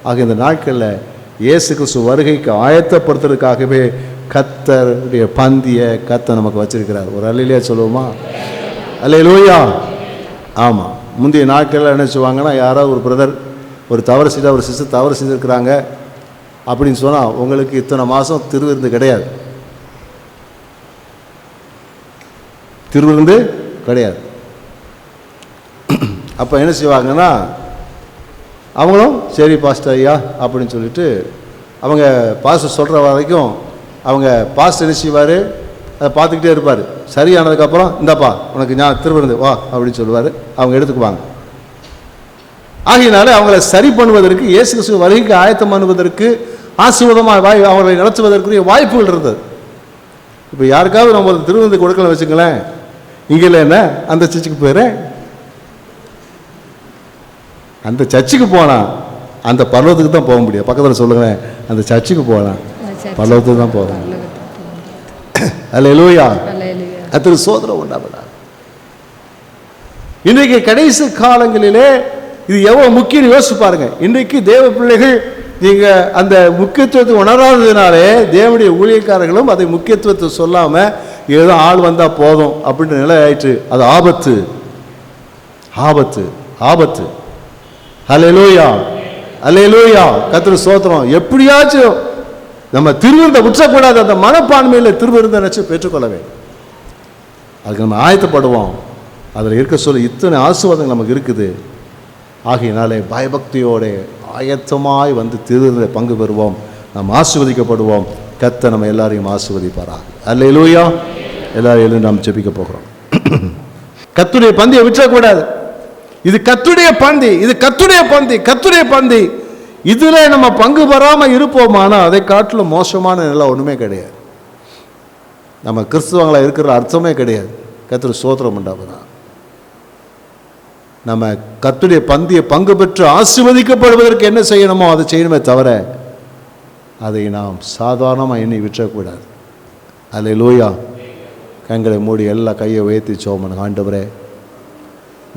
ஆக இந்த நாட்களில் இயேசு கிறிஸ்து வருகைக்கு ஆயத்தப்படுத்துறதுக்காகவே கர்த்தருடைய பந்தியை கர்த்தர் நமக்கு வச்சிருக்கிறார். ஒரு அல்லேலூயா சொல்லுவோமா? அல்லேலூயா. ஆமாம், முந்தைய நாட்களில் என்ன சொல்லுவாங்கன்னா, யாராவது ஒரு பிரதர் ஒரு தவறு செய்தால், ஒரு சிஸ்டர் தவறு செஞ்சுருக்கிறாங்க அப்படின்னு சொன்னால், உங்களுக்கு இத்தனை மாதம் திருவிருந்து கிடையாது, திருவிருந்து கிடையாது. அப்போ என்ன செய்வாங்கன்னா, அவங்களும் சரி பாஸ்டர் ஐயா அப்படின்னு சொல்லிட்டு அவங்க பாஸ்டர் சொல்கிற வரைக்கும் அவங்க பாஸ்டர் என்ன செய்வார், அதை பார்த்துக்கிட்டே இருப்பார். சரியானதுக்கப்புறம் இந்தாப்பா உனக்கு நான் திருவிருந்து வா அப்படின்னு சொல்லுவார். அவங்க எடுத்துக்குவாங்க. ஆகையினால அவங்கள சரி பண்ணுவதற்கு, இயேசு கிறிஸ்து வருகைக்கு ஆயத்தம் பண்ணுவதற்கு, ஆசீர்வாதமாக அவர்களை நடத்துவதற்குரிய வாய்ப்புகள் இருந்தது. இப்போ யாருக்காவது நம்ம திருவிருந்து கொடுக்கலாம் வச்சுங்களேன், இங்கே இல்லை என்ன அந்த சர்ச்சுக்கு போயிடுறேன், அந்த சர்ச்சுக்கு போனால் அந்த பர்வத்துக்கு தான் போக முடியும். பக்கத்தில் சொல்லுங்களேன், அந்த சர்ச்சுக்கு போகலாம், பர்வத்துக்கு தான் போகலாம். அல்லேலூயா, கர்த்தருக்கு ஸ்தோத்திரம் உண்டாவதாக. இன்றைக்கு கடைசி காலங்களிலே இது எவ்வளோ முக்கியம் யோசிச்சு பாருங்க. இன்றைக்கு தேவ பிள்ளைகள் நீங்கள் அந்த முக்கியத்துவத்தை உணராததுனாலே தேவனுடைய ஊழியக்காரர்களும் அதை முக்கியத்துவத்தை சொல்லாமல் ஏதோ ஆள் வந்தால் போதும் அப்படின்ற நிலை ஆயிற்று. அது ஆபத்து, ஆபத்து, ஆபத்து. அல்லேலூயா, அல்லேலூயா, கர்த்தருக்கு ஸ்தோத்திரம். எப்படியாச்சும் நம்ம திருவிருந்தை விற்றக்கூடாது, அந்த மனப்பான்மையில் திருவிருந்தை நினைச்சு பெற்றுக்கொள்ள வேண்டும். அதுக்கு நம்ம ஆயத்தப்படுவோம். அதில் இருக்க சொல்ல இத்தனை ஆசீர்வாதங்கள் நமக்கு இருக்குது. ஆகையினாலே பயபக்தியோட ஆயத்தமாய் வந்து திருவிருந்தை பங்கு பெறுவோம். நாம் ஆசீர்வதிக்கப்படுவோம். கர்த்தர் நம்ம எல்லாரையும் ஆசீர்வதிப்பாராக. அல்லேலூயா. எல்லாரும் எழுந்து நாம் ஜெபிக்க போகிறோம். கர்த்தருடைய பந்தியை விற்றக்கூடாது. இது கர்த்தருடைய பந்தி, இது கர்த்தருடைய பந்தி, கர்த்தருடைய பந்தி. இதில் நம்ம பங்கு பெறாமல் இருப்போமானா அதை காட்டிலும் மோசமான நிலை ஒன்றுமே கிடையாது. நம்ம கிறிஸ்துவங்களாக இருக்கிற அர்த்தமே கிடையாது. கர்த்தர் ஸ்தோத்திரம் உண்டாவதா. நம்ம கர்த்தருடைய பந்தியை பங்கு பெற்று ஆசீர்வதிக்கப்படுவதற்கு என்ன செய்யணுமோ அதை செய்யணுமே தவிர அதை நாம் சாதாரணமாக எண்ணி விற்றக்கூடாது. அல்லேலூயா. கண்களை மூடி எல்லா கையை உயர்த்தி சோமன். ஆண்டவரே,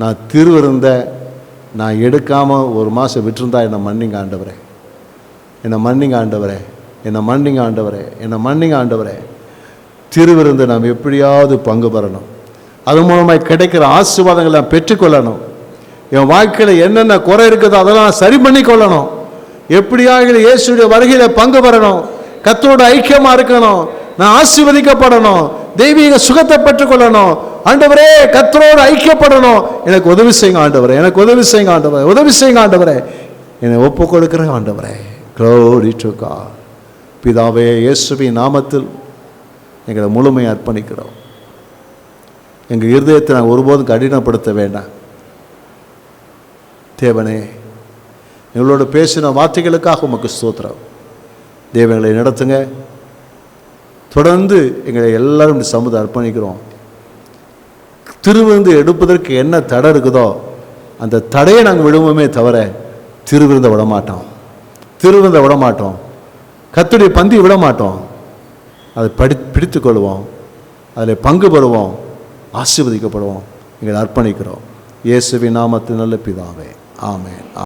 நான் திருவிருந்த நான் எடுக்காமல் ஒரு மாதம் விட்டுருந்தா என்னை மன்னிங்க ஆண்டவரே, என்னை மன்னிங்க ஆண்டவரே, என்னை மன்னிங்க ஆண்டவரே, என்னை மன்னிங்க ஆண்டவரே. திருவிருந்தை நாம் எப்படியாவது பங்கு பெறணும். அது மூலமாக கிடைக்கிற ஆசீர்வாதங்களை நான் பெற்றுக்கொள்ளணும். என் வாழ்க்கையில் என்னென்ன குறை இருக்குதோ அதெல்லாம் சரி பண்ணி கொள்ளணும். எப்படியாக இயேசுடைய வருகையில் பங்கு பெறணும். கர்த்தரோட ஐக்கியமாக இருக்கணும். நான் ஆசீர்வதிக்கப்படணும். தெய்வீக சுகத்தை பெற்றுக்கொள்ளணும். ஆண்டவரே, கர்த்தரோடு ஐக்கியப்படணும். எனக்கு உதவி செய்யுங்க ஆண்டவரே, எனக்கு உதவி செய்யுங்க ஆண்டவரே, உதவி செய்யுங்க ஆண்டவரே. என்னை ஒப்பு கொடுக்குறேன் ஆண்டவரே. Glory to God. பிதாவே, இயேசுவின் நாமத்தில் எங்களை முழுமையை அர்ப்பணிக்கிறோம். எங்கள் இருதயத்தை நாங்கள் ஒருபோதும் கடினப்படுத்த வேண்டாம். தேவனே, எங்களோட பேசின வார்த்தைகளுக்காக உமக்கு ஸ்தோத்திரம். தேவங்களை நடத்துங்க. தொடர்ந்து எங்களை எல்லாரும் இந்த சமூகத்தை அர்ப்பணிக்கிறோம். திருவிருந்து எடுப்பதற்கு என்ன தடை இருக்குதோ அந்த தடையை நாங்கள் விடுவோமே தவிர திருவிருந்தை விடமாட்டோம், திருவிருந்தை விடமாட்டோம், கர்த்தருடைய பந்தி விடமாட்டோம். அதை பிடித்து கொள்வோம், அதில் பங்கு பெறுவோம், ஆசீர்வதிக்கப்படுவோம். எங்களை அர்ப்பணிக்கிறோம். இயேசுவின் நாமத்தில் நல்ல பிதாவே, ஆமென்.